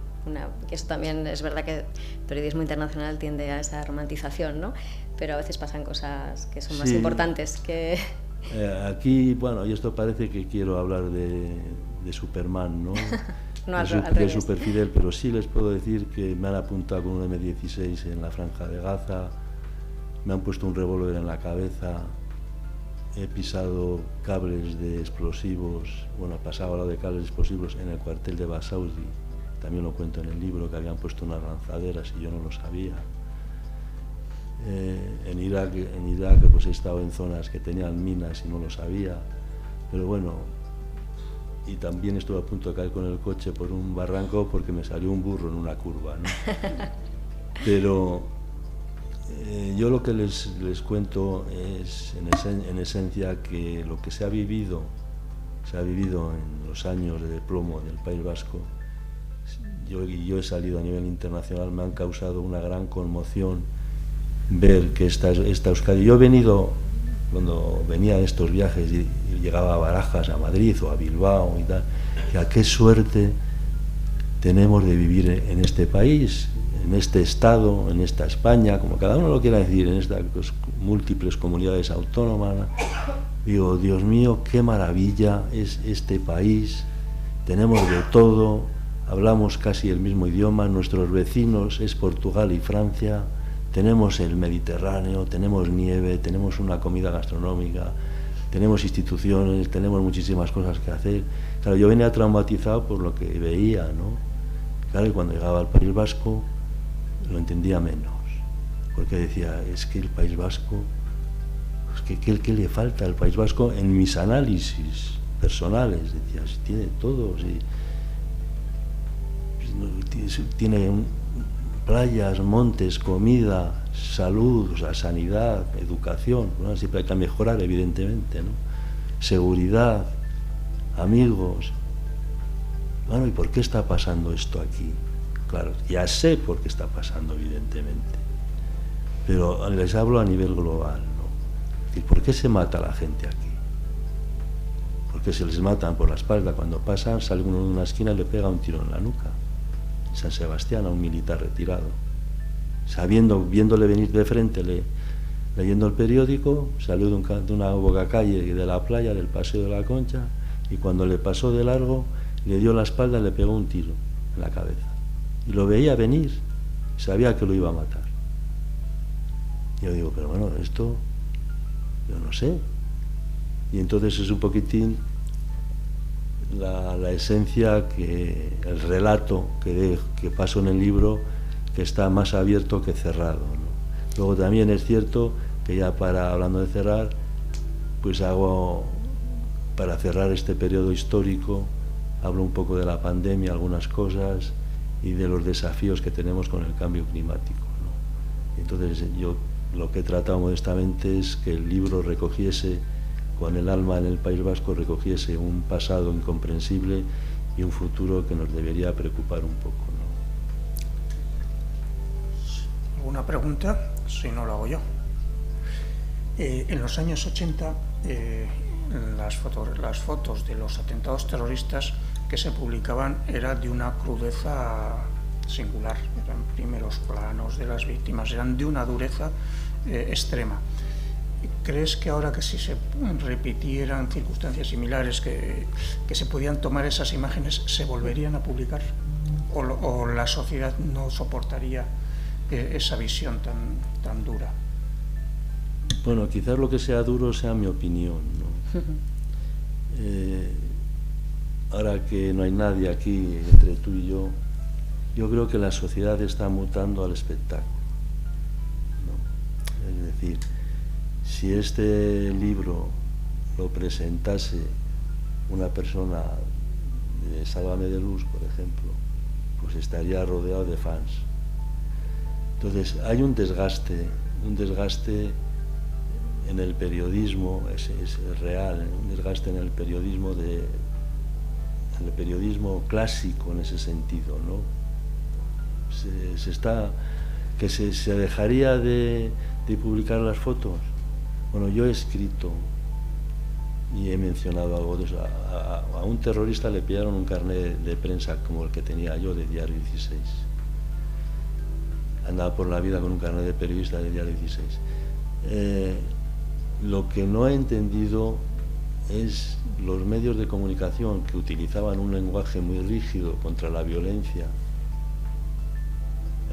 B: que eso también es verdad que el periodismo internacional tiende a esa romantización, ¿no? Pero a veces pasan cosas que son más importantes que...
C: Aquí, bueno, y esto parece que quiero hablar de Superman, ¿no?
B: No,
C: de Superfidel, pero sí les puedo decir que me han apuntado con un M16 en la Franja de Gaza, me han puesto un revólver en la cabeza, he pisado cables de explosivos, bueno, pasado al lado de cables explosivos en el cuartel de Basaudi, también lo cuento en el libro, que habían puesto unas lanzaderas y yo no lo sabía. En Irak pues he estado en zonas que tenían minas y no lo sabía, pero bueno, y también estuve a punto de caer con el coche por un barranco porque me salió un burro en una curva, ¿no? Pero yo lo que les cuento es en esencia que lo que se ha vivido en los años de plomo del País Vasco, yo he salido a nivel internacional, me han causado una gran conmoción ver que esta Euskadi. Yo he venido, cuando venía de estos viajes y llegaba a Barajas, a Madrid o a Bilbao y tal, que a qué suerte tenemos de vivir en este país, en este Estado, en esta España, como cada uno lo quiera decir, en estas múltiples comunidades autónomas. Digo, Dios mío, qué maravilla es este país, tenemos de todo, hablamos casi el mismo idioma, nuestros vecinos es Portugal y Francia, tenemos el Mediterráneo, tenemos nieve, tenemos una comida gastronómica, tenemos instituciones, tenemos muchísimas cosas que hacer. Claro, yo venía traumatizado por lo que veía, ¿no? Claro, y cuando llegaba al País Vasco lo entendía menos, porque decía, es que el País Vasco, pues ¿qué le falta al País Vasco? En mis análisis personales, decía, si tiene todo, si tiene playas, montes, comida, salud, o sea, sanidad, educación, ¿no? Siempre hay que mejorar, evidentemente, ¿no? Seguridad, amigos. Bueno, ¿y por qué está pasando esto aquí? Claro, ya sé por qué está pasando, evidentemente, pero les hablo a nivel global, ¿no? ¿Y por qué se mata a la gente aquí? ¿Por qué se les matan por la espalda? Cuando pasan, sale uno de una esquina y le pega un tiro en la nuca. En San Sebastián, a un militar retirado. Viéndole venir de frente, leyendo el periódico, salió de una bocacalle de la playa, del Paseo de la Concha, y cuando le pasó de largo, le dio la espalda y le pegó un tiro en la cabeza. Y lo veía venir, sabía que lo iba a matar. Yo digo, pero bueno, esto, yo no sé. Y entonces es un poquitín la esencia, el relato que paso en el libro, que está más abierto que cerrado, ¿no? Luego también es cierto que ya hablando de cerrar, pues para cerrar este periodo histórico, hablo un poco de la pandemia, algunas cosas, y de los desafíos que tenemos con el cambio climático, ¿no? Entonces yo lo que he tratado modestamente es que el libro recogiese, con el alma en el País Vasco, recogiese un pasado incomprensible y un futuro que nos debería preocupar un poco, ¿no?
A: ¿Alguna pregunta? Si no, lo hago yo. En los años 80, las fotos de los atentados terroristas que se publicaban eran de una crudeza singular, eran primeros planos de las víctimas, eran de una dureza extrema. ¿Crees que ahora, que si se repitieran circunstancias similares, que se podían tomar esas imágenes, se volverían a publicar? ¿O la sociedad no soportaría esa visión tan dura?
C: Bueno, quizás lo que sea duro sea mi opinión, ¿no? Ahora que no hay nadie aquí entre tú y yo creo que la sociedad está mutando al espectáculo, ¿no? Es decir, si este libro lo presentase una persona de Sálvame de Luz, por ejemplo, pues estaría rodeado de fans. Entonces hay un desgaste en el periodismo, es real, un desgaste en el periodismo clásico en ese sentido, ¿no? Se dejaría de publicar las fotos. Bueno, yo he escrito y he mencionado algo de eso. A un terrorista le pillaron un carnet de prensa como el que tenía yo, de Diario 16. Andaba por la vida con un carnet de periodista de Diario 16. Lo que no he entendido es los medios de comunicación que utilizaban un lenguaje muy rígido contra la violencia,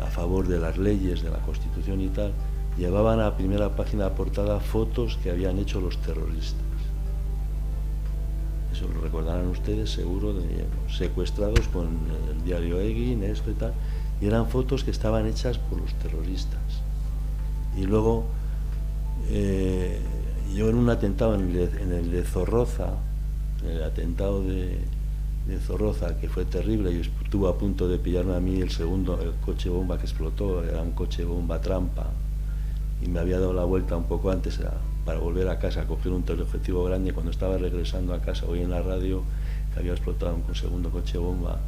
C: a favor de las leyes, de la Constitución y tal, llevaban a primera página portada fotos que habían hecho los terroristas. Eso lo recordarán ustedes seguro, secuestrados con el diario Egin, esto y tal, y eran fotos que estaban hechas por los terroristas. Y luego yo en un atentado en el de Zorroza, en el atentado de de Zorroza, que fue terrible, y estuvo a punto de pillarme a mí el coche bomba que explotó, era un coche bomba trampa, y me había dado la vuelta un poco antes para volver a casa a coger un teleobjetivo grande. Cuando estaba regresando a casa oí en la radio que había explotado un segundo coche bomba.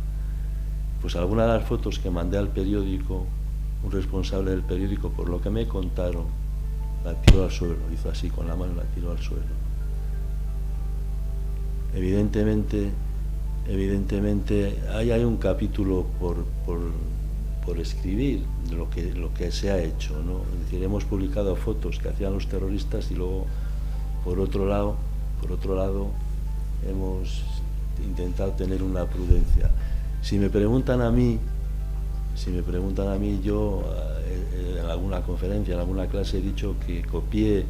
C: Pues algunas de las fotos que mandé al periódico, un responsable del periódico, por lo que me contaron, la tiró al suelo, hizo así con la mano, la tiró al suelo. Evidentemente ahí hay un capítulo por escribir de lo que se ha hecho, ¿no? Es decir, hemos publicado fotos que hacían los terroristas y luego por otro lado hemos intentado tener una prudencia. Si me preguntan a mí, yo en alguna conferencia, en alguna clase he dicho que copié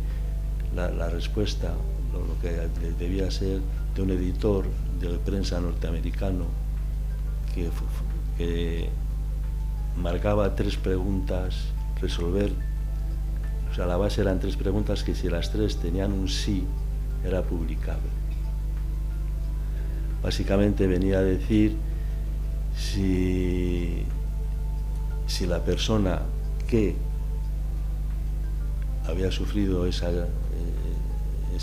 C: la respuesta, lo que debía ser de un editor de prensa norteamericano que marcaba 3 preguntas, resolver, o sea, la base eran 3 preguntas que si las 3 tenían un sí, era publicable. Básicamente venía a decir si la persona que había sufrido esa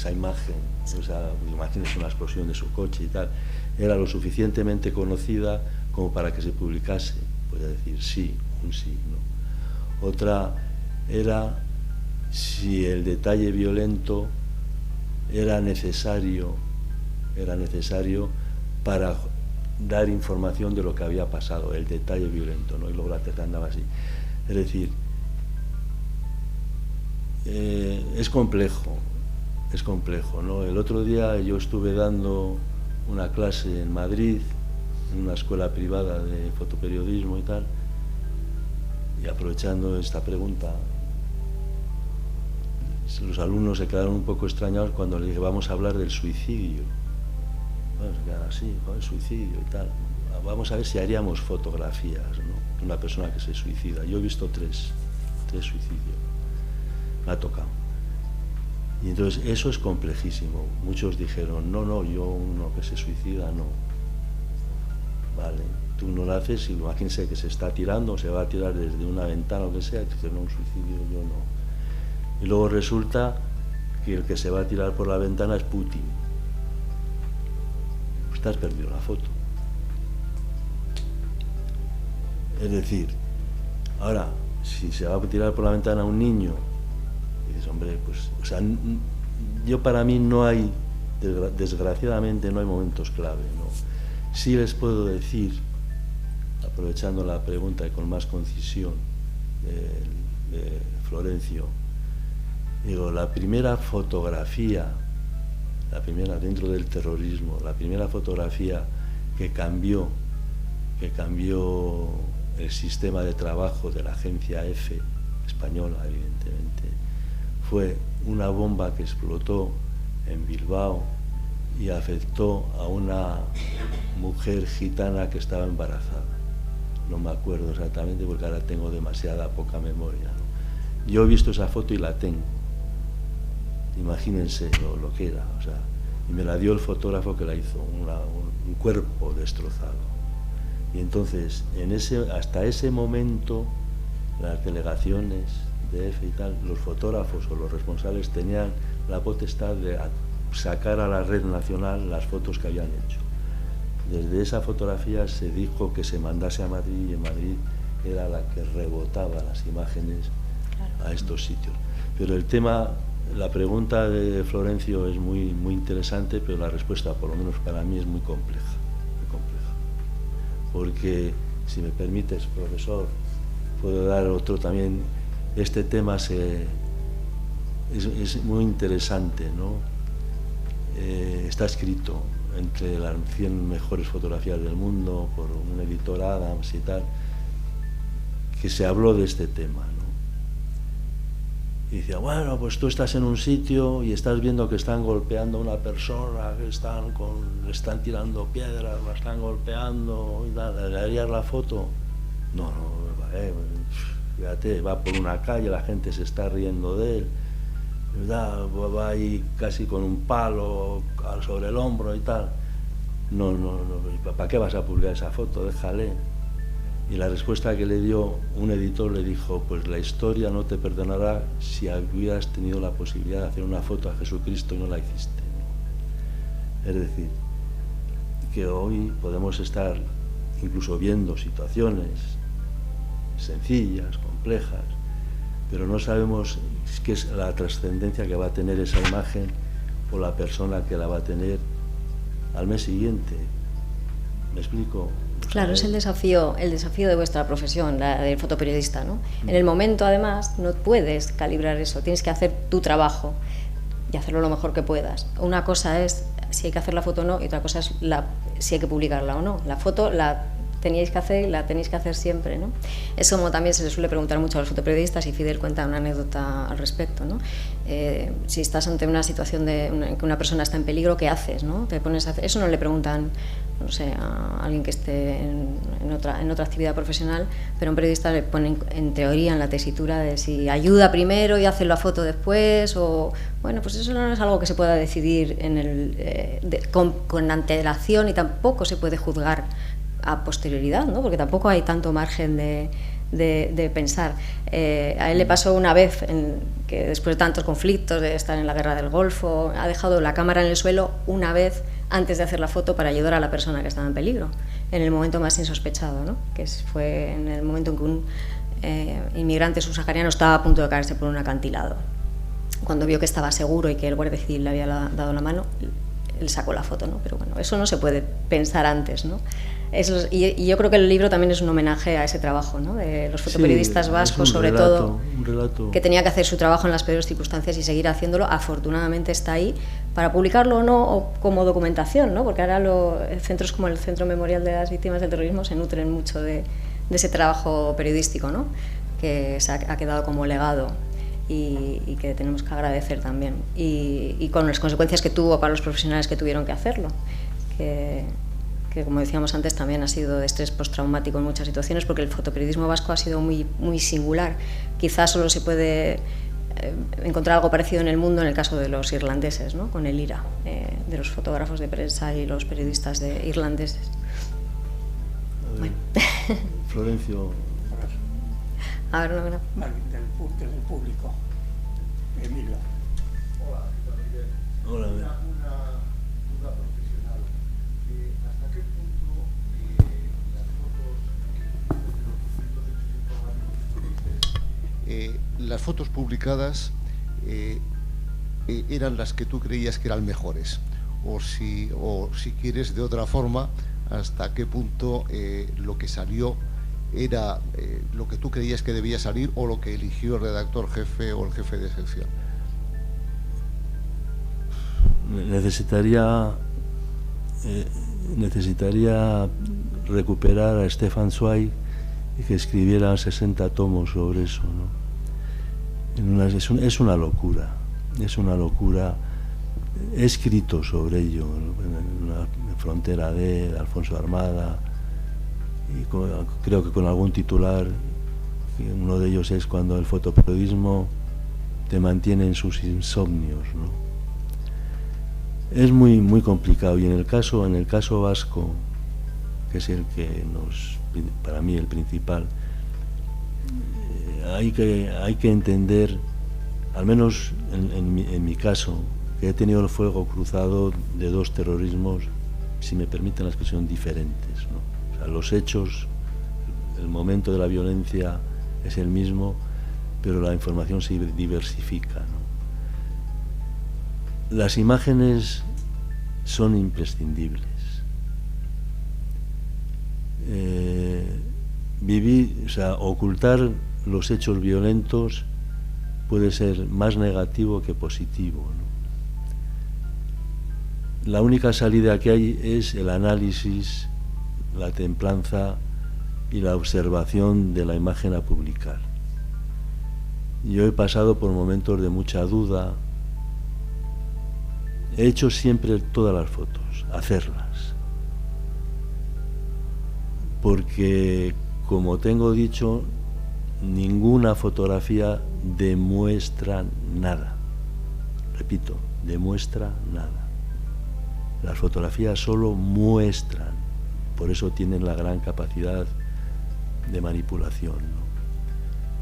C: imagen, imagínese una explosión de su coche y tal, era lo suficientemente conocida como para que se publicase. Podría decir sí, un sí, ¿no? Otra era si el detalle violento era necesario para dar información de lo que había pasado, el detalle violento, ¿no? Y luego la tercera andaba así. Es decir, es complejo, ¿no? El otro día yo estuve dando una clase en Madrid, en una escuela privada de fotoperiodismo y tal, y aprovechando esta pregunta, los alumnos se quedaron un poco extrañados cuando les dije vamos a hablar del suicidio. Bueno, se quedan así, el suicidio y tal. Vamos a ver si haríamos fotografías, ¿no? De una persona que se suicida. Yo he visto tres suicidios. Me ha tocado. Y entonces eso es complejísimo. Muchos dijeron, no, yo uno que se suicida, no. Vale, tú no lo haces y imagínese que se está tirando, se va a tirar desde una ventana o lo que sea, y tú dices, no, un suicidio, yo no. Y luego resulta que el que se va a tirar por la ventana es Putin. Pues te has perdido la foto. Es decir, ahora, si se va a tirar por la ventana un niño, y dices, hombre, pues, o sea, yo para mí no hay, desgraciadamente no hay momentos clave, ¿no? Sí les puedo decir, aprovechando la pregunta y con más concisión de Florencio, digo, la primera fotografía, dentro del terrorismo, la primera fotografía que cambió el sistema de trabajo de la agencia EFE, española evidentemente, fue una bomba que explotó en Bilbao y afectó a una mujer gitana que estaba embarazada. No me acuerdo exactamente porque ahora tengo demasiada poca memoria, ¿no? Yo he visto esa foto y la tengo. Imagínense lo que era, o sea, y me la dio el fotógrafo que la hizo, un cuerpo destrozado. Y entonces, hasta ese momento, las delegaciones de EFE y tal, los fotógrafos o los responsables tenían la potestad de sacar a la red nacional las fotos que habían hecho. Desde esa fotografía se dijo que se mandase a Madrid y en Madrid era la que rebotaba las imágenes a estos sitios. Pero el tema, la pregunta de Florencio es muy, muy interesante, pero la respuesta, por lo menos para mí, es muy compleja. Porque, si me permites, profesor, puedo dar otro también. Este tema es muy interesante, ¿no? Está escrito entre las 100 mejores fotografías del mundo por un editor Adams y tal, que se habló de este tema, ¿no? Y decía, bueno, pues tú estás en un sitio y estás viendo que están golpeando a una persona, que le están tirando piedras, la están golpeando y tal, ¿le harías la foto? No, fíjate, va por una calle, la gente se está riendo de él, ¿verdad? Va ahí casi con un palo sobre el hombro y tal. no, ¿para qué vas a publicar esa foto? Déjale. Y la respuesta que le dio un editor le dijo, pues la historia no te perdonará si hubieras tenido la posibilidad de hacer una foto a Jesucristo y no la hiciste. Es decir, que hoy podemos estar incluso viendo situaciones sencillas, complejas, pero no sabemos qué es la trascendencia que va a tener esa imagen o la persona que la va a tener al mes siguiente. ¿Me explico?
B: Claro, es el desafío de vuestra profesión, la del fotoperiodista, ¿no? En el momento, además, no puedes calibrar eso, tienes que hacer tu trabajo y hacerlo lo mejor que puedas. Una cosa es si hay que hacer la foto o no, y otra cosa es si hay que publicarla o no. La foto la teníais que hacer y la tenéis que hacer siempre, ¿no? Es como también se le suele preguntar mucho a los fotoperiodistas, y Fidel cuenta una anécdota al respecto, ¿no? Si estás ante una situación en que una persona está en peligro, ¿qué haces, no? Te pones a hacer, eso no le preguntan, no sé, a alguien que esté en otra actividad profesional, pero a un periodista le ponen en teoría en la tesitura de si ayuda primero y hace la foto después, o bueno, pues eso no es algo que se pueda decidir con antelación, y tampoco se puede juzgar a posterioridad, ¿no? Porque tampoco hay tanto margen de pensar. A él le pasó una vez que después de tantos conflictos, de estar en la guerra del Golfo, ha dejado la cámara en el suelo una vez antes de hacer la foto para ayudar a la persona que estaba en peligro, en el momento más insospechado, ¿no? Que fue en el momento en que un inmigrante subsahariano estaba a punto de caerse por un acantilado. Cuando vio que estaba seguro y que el guardia civil le había dado la mano, él sacó la foto, ¿no? Pero bueno, eso no se puede pensar antes, ¿no? Y yo creo que el libro también es un homenaje a ese trabajo, ¿no? De los fotoperiodistas vascos, sobre todo, que tenía que hacer su trabajo en las peores circunstancias y seguir haciéndolo. Afortunadamente está ahí para publicarlo o no, o como documentación, ¿no? Porque ahora centros como el Centro Memorial de las Víctimas del Terrorismo se nutren mucho de ese trabajo periodístico, ¿no? Que ha quedado como legado y que tenemos que agradecer también. Y con las consecuencias que tuvo para los profesionales que tuvieron que hacerlo, que como decíamos antes también ha sido de estrés postraumático en muchas situaciones, porque el fotoperiodismo vasco ha sido muy, muy singular. Quizás solo se puede encontrar algo parecido en el mundo en el caso de los irlandeses, ¿no? Con el IRA, de los fotógrafos de prensa y los periodistas irlandeses. Bueno.
C: Florencio.
A: A ver, del público. Emilio.
C: Hola.
D: Las fotos publicadas eran las que tú creías que eran mejores, o si quieres de otra forma, hasta qué punto lo que salió era lo que tú creías que debía salir, o lo que eligió el redactor jefe o el jefe de sección.
C: Necesitaría recuperar a Stefan Zweig y que escribiera 60 tomos sobre eso, ¿no? Es una locura, he escrito sobre ello en la Frontera de Alfonso Armada, y creo que con algún titular, uno de ellos es cuando el fotoperiodismo te mantiene en sus insomnios, ¿no? Es muy, muy complicado, y en el caso vasco, que es el que para mí el principal, hay que entender, al menos en mi caso, que he tenido el fuego cruzado de dos terrorismos, si me permiten la expresión, diferentes, ¿no? O sea, los hechos, el momento de la violencia es el mismo, pero la información se diversifica, ¿no? Las imágenes son imprescindibles. Ocultar los hechos violentos puede ser más negativo que positivo, ¿no? La única salida que hay es el análisis, la templanza y la observación de la imagen a publicar. Yo he pasado por momentos de mucha duda. He hecho siempre todas las fotos, hacerlas, porque, como tengo dicho, ninguna fotografía demuestra nada. Repito, demuestra nada. Las fotografías solo muestran, por eso tienen la gran capacidad de manipulación, ¿no?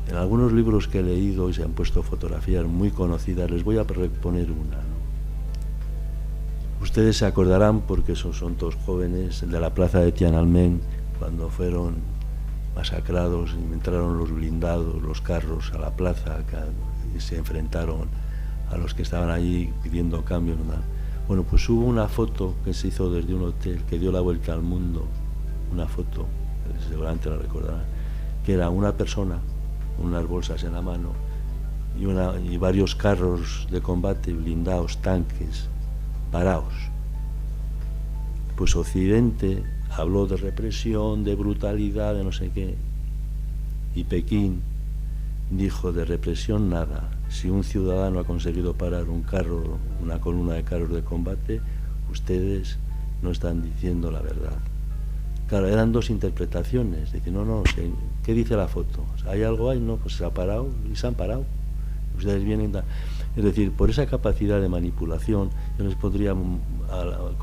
C: En algunos libros que he leído y se han puesto fotografías muy conocidas, les voy a proponer una, ¿no? Ustedes se acordarán, porque son todos jóvenes, de la plaza de Tiananmen, cuando fueron masacrados y entraron los blindados, los carros a la plaza y se enfrentaron a los que estaban allí pidiendo cambios, ¿no? Bueno, pues hubo una foto que se hizo desde un hotel que dio la vuelta al mundo, una foto, seguramente la recordarán, que era una persona con unas bolsas en la mano y varios carros de combate blindados, tanques, parados. Pues Occidente habló de represión, de brutalidad, de no sé qué, y Pekín dijo: de represión nada. Si un ciudadano ha conseguido parar un carro, una columna de carros de combate, ustedes no están diciendo la verdad. Claro, eran dos interpretaciones. Dicen, no, ¿qué dice la foto? ¿Hay algo ahí? No, pues se ha parado y se han parado. Ustedes vienen... Es decir, por esa capacidad de manipulación, yo les podría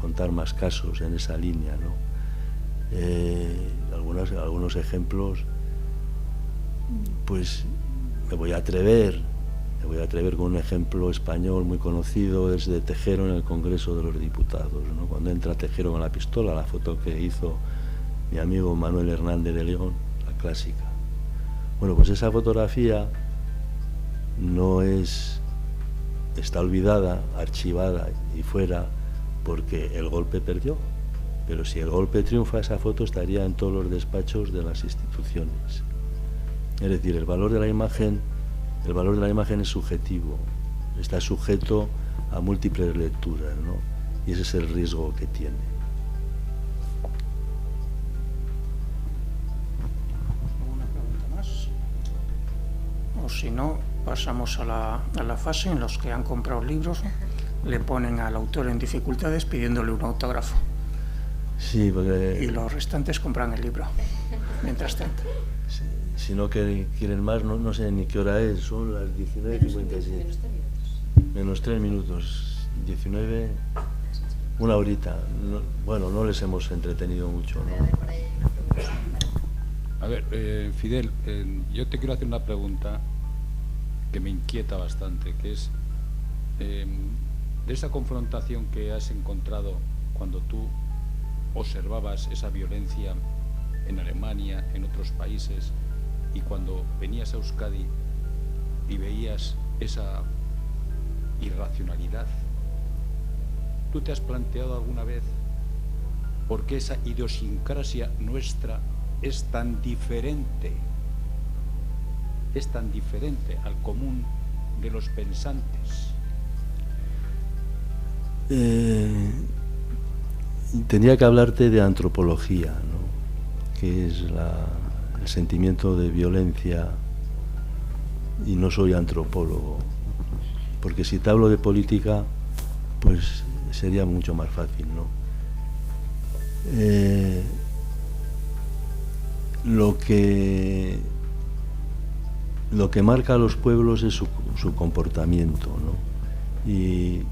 C: contar más casos en esa línea, ¿no? Algunos ejemplos, pues me voy a atrever con un ejemplo español muy conocido, es de Tejero en el Congreso de los Diputados, ¿no? Cuando entra Tejero con la pistola, la foto que hizo mi amigo Manuel Hernández de León, la clásica. Bueno, pues esa fotografía está olvidada, archivada y fuera, porque el golpe perdió. Pero si el golpe triunfa, esa foto estaría en todos los despachos de las instituciones. Es decir, el valor de la imagen es subjetivo, está sujeto a múltiples lecturas, ¿no? Y ese es el riesgo que tiene.
A: ¿Alguna pregunta más? O si no, pasamos a la fase en los que han comprado libros, le ponen al autor en dificultades pidiéndole un autógrafo.
C: Sí, porque...
A: Y los restantes compran el libro, mientras tanto.
C: Sí, si no quieren más, no sé ni qué hora es, son las 19:57. Menos 3 minutos. 19, una horita. Bueno, no les hemos entretenido mucho, ¿no?
E: A ver, Fidel, yo te quiero hacer una pregunta que me inquieta bastante, que es de esa confrontación que has encontrado cuando tú observabas esa violencia en Alemania, en otros países, y cuando venías a Euskadi y veías esa irracionalidad, ¿tú te has planteado alguna vez por qué esa idiosincrasia nuestra es tan diferente al común de los pensantes?
C: Tendría que hablarte de antropología, ¿no? Que es el sentimiento de violencia, y no soy antropólogo, porque si te hablo de política, pues sería mucho más fácil, ¿no? Lo que marca a los pueblos es su comportamiento, ¿no? Y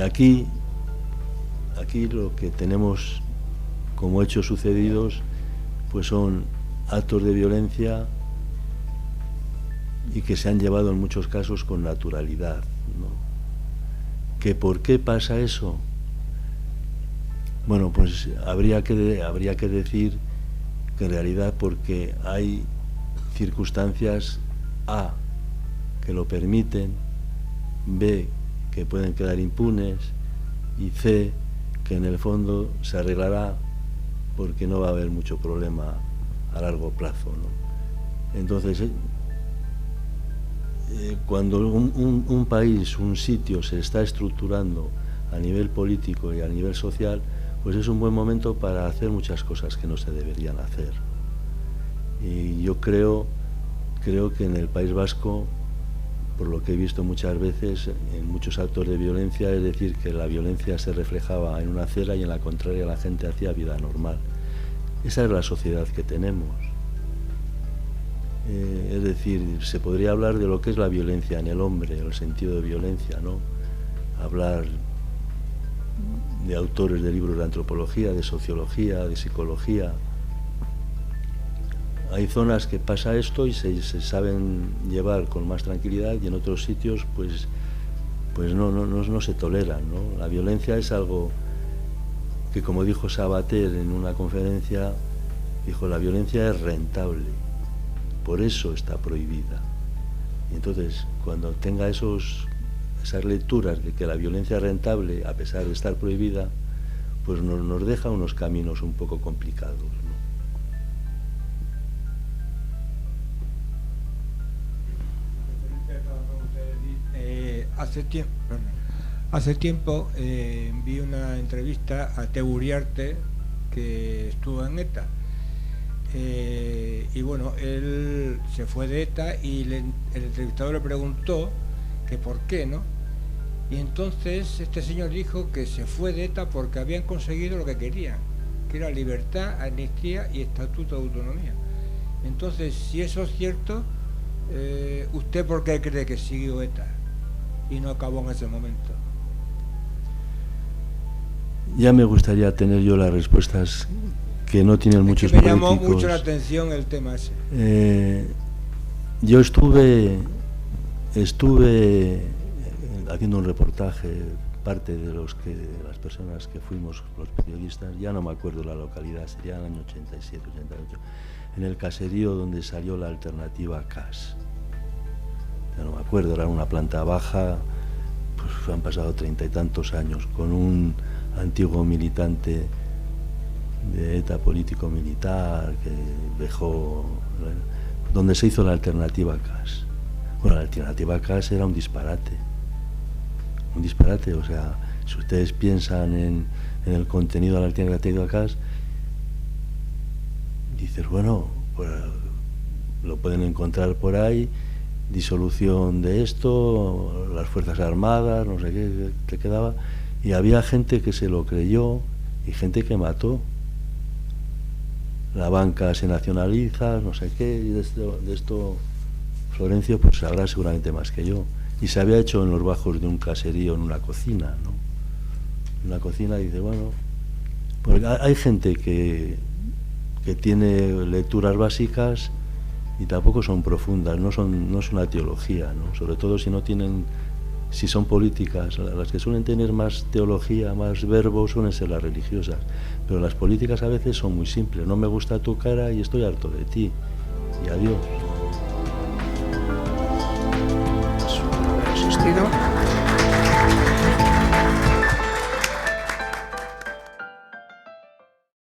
C: aquí lo que tenemos como hechos sucedidos, pues son actos de violencia y que se han llevado en muchos casos con naturalidad, ¿no? ¿Que por qué pasa eso? Bueno, pues habría que decir que en realidad porque hay circunstancias A, que lo permiten, B, que pueden quedar impunes, y C, que en el fondo se arreglará porque no va a haber mucho problema a largo plazo, ¿no? Entonces, cuando un país, un sitio se está estructurando a nivel político y a nivel social, pues es un buen momento para hacer muchas cosas que no se deberían hacer. Y yo creo que en el País Vasco, por lo que he visto muchas veces, en muchos actos de violencia, es decir, que la violencia se reflejaba en una acera y en la contraria la gente hacía vida normal. Esa es la sociedad que tenemos. Es decir, se podría hablar de lo que es la violencia en el hombre, el sentido de violencia, ¿no? Hablar de autores de libros de antropología, de sociología, de psicología. Hay zonas que pasa esto y se saben llevar con más tranquilidad, y en otros sitios pues no se tolera, ¿no? La violencia es algo que, como dijo Sabater en una conferencia, dijo: la violencia es rentable, por eso está prohibida. Y entonces, cuando tenga esas lecturas de que la violencia es rentable a pesar de estar prohibida, pues nos deja unos caminos un poco complicados, ¿no?
F: Hace tiempo vi una entrevista a Teo Uriarte, que estuvo en ETA. Y bueno, él se fue de ETA y el entrevistador le preguntó que por qué, ¿no? Y entonces este señor dijo que se fue de ETA porque habían conseguido lo que querían, que era libertad, amnistía y estatuto de autonomía. Entonces, si eso es cierto, ¿usted por qué cree que siguió ETA y no acabó en ese momento?
C: Ya me gustaría tener yo las respuestas que no tienen muchos políticos.
F: Me llamó mucho la atención el tema ese.
C: Yo estuve haciendo un reportaje, parte de las personas que fuimos los periodistas, ya no me acuerdo la localidad, sería el año 87, 88, en el caserío donde salió la alternativa CAS. Ya no me acuerdo, era una planta baja, pues han pasado 30 y tantos años, con un antiguo militante de ETA, político militar, que dejó, donde se hizo la alternativa CAS. Bueno, la alternativa CAS era un disparate, o sea, si ustedes piensan en el contenido de la alternativa CAS, dices, bueno, pues lo pueden encontrar por ahí, disolución de esto, las Fuerzas Armadas, no sé qué, te quedaba, y había gente que se lo creyó y gente que mató. La banca se nacionaliza, no sé qué, y de esto Florencio pues sabrá seguramente más que yo. Y se había hecho en los bajos de un caserío, en una cocina, ¿no? En una cocina, y dice, bueno, porque hay gente que tiene lecturas básicas y tampoco son profundas, no es una teología, ¿no? Sobre todo si son políticas, las que suelen tener más teología, más verbo, suelen ser las religiosas, pero las políticas a veces son muy simples: no me gusta tu cara y estoy harto de ti, y adiós.
A: Existido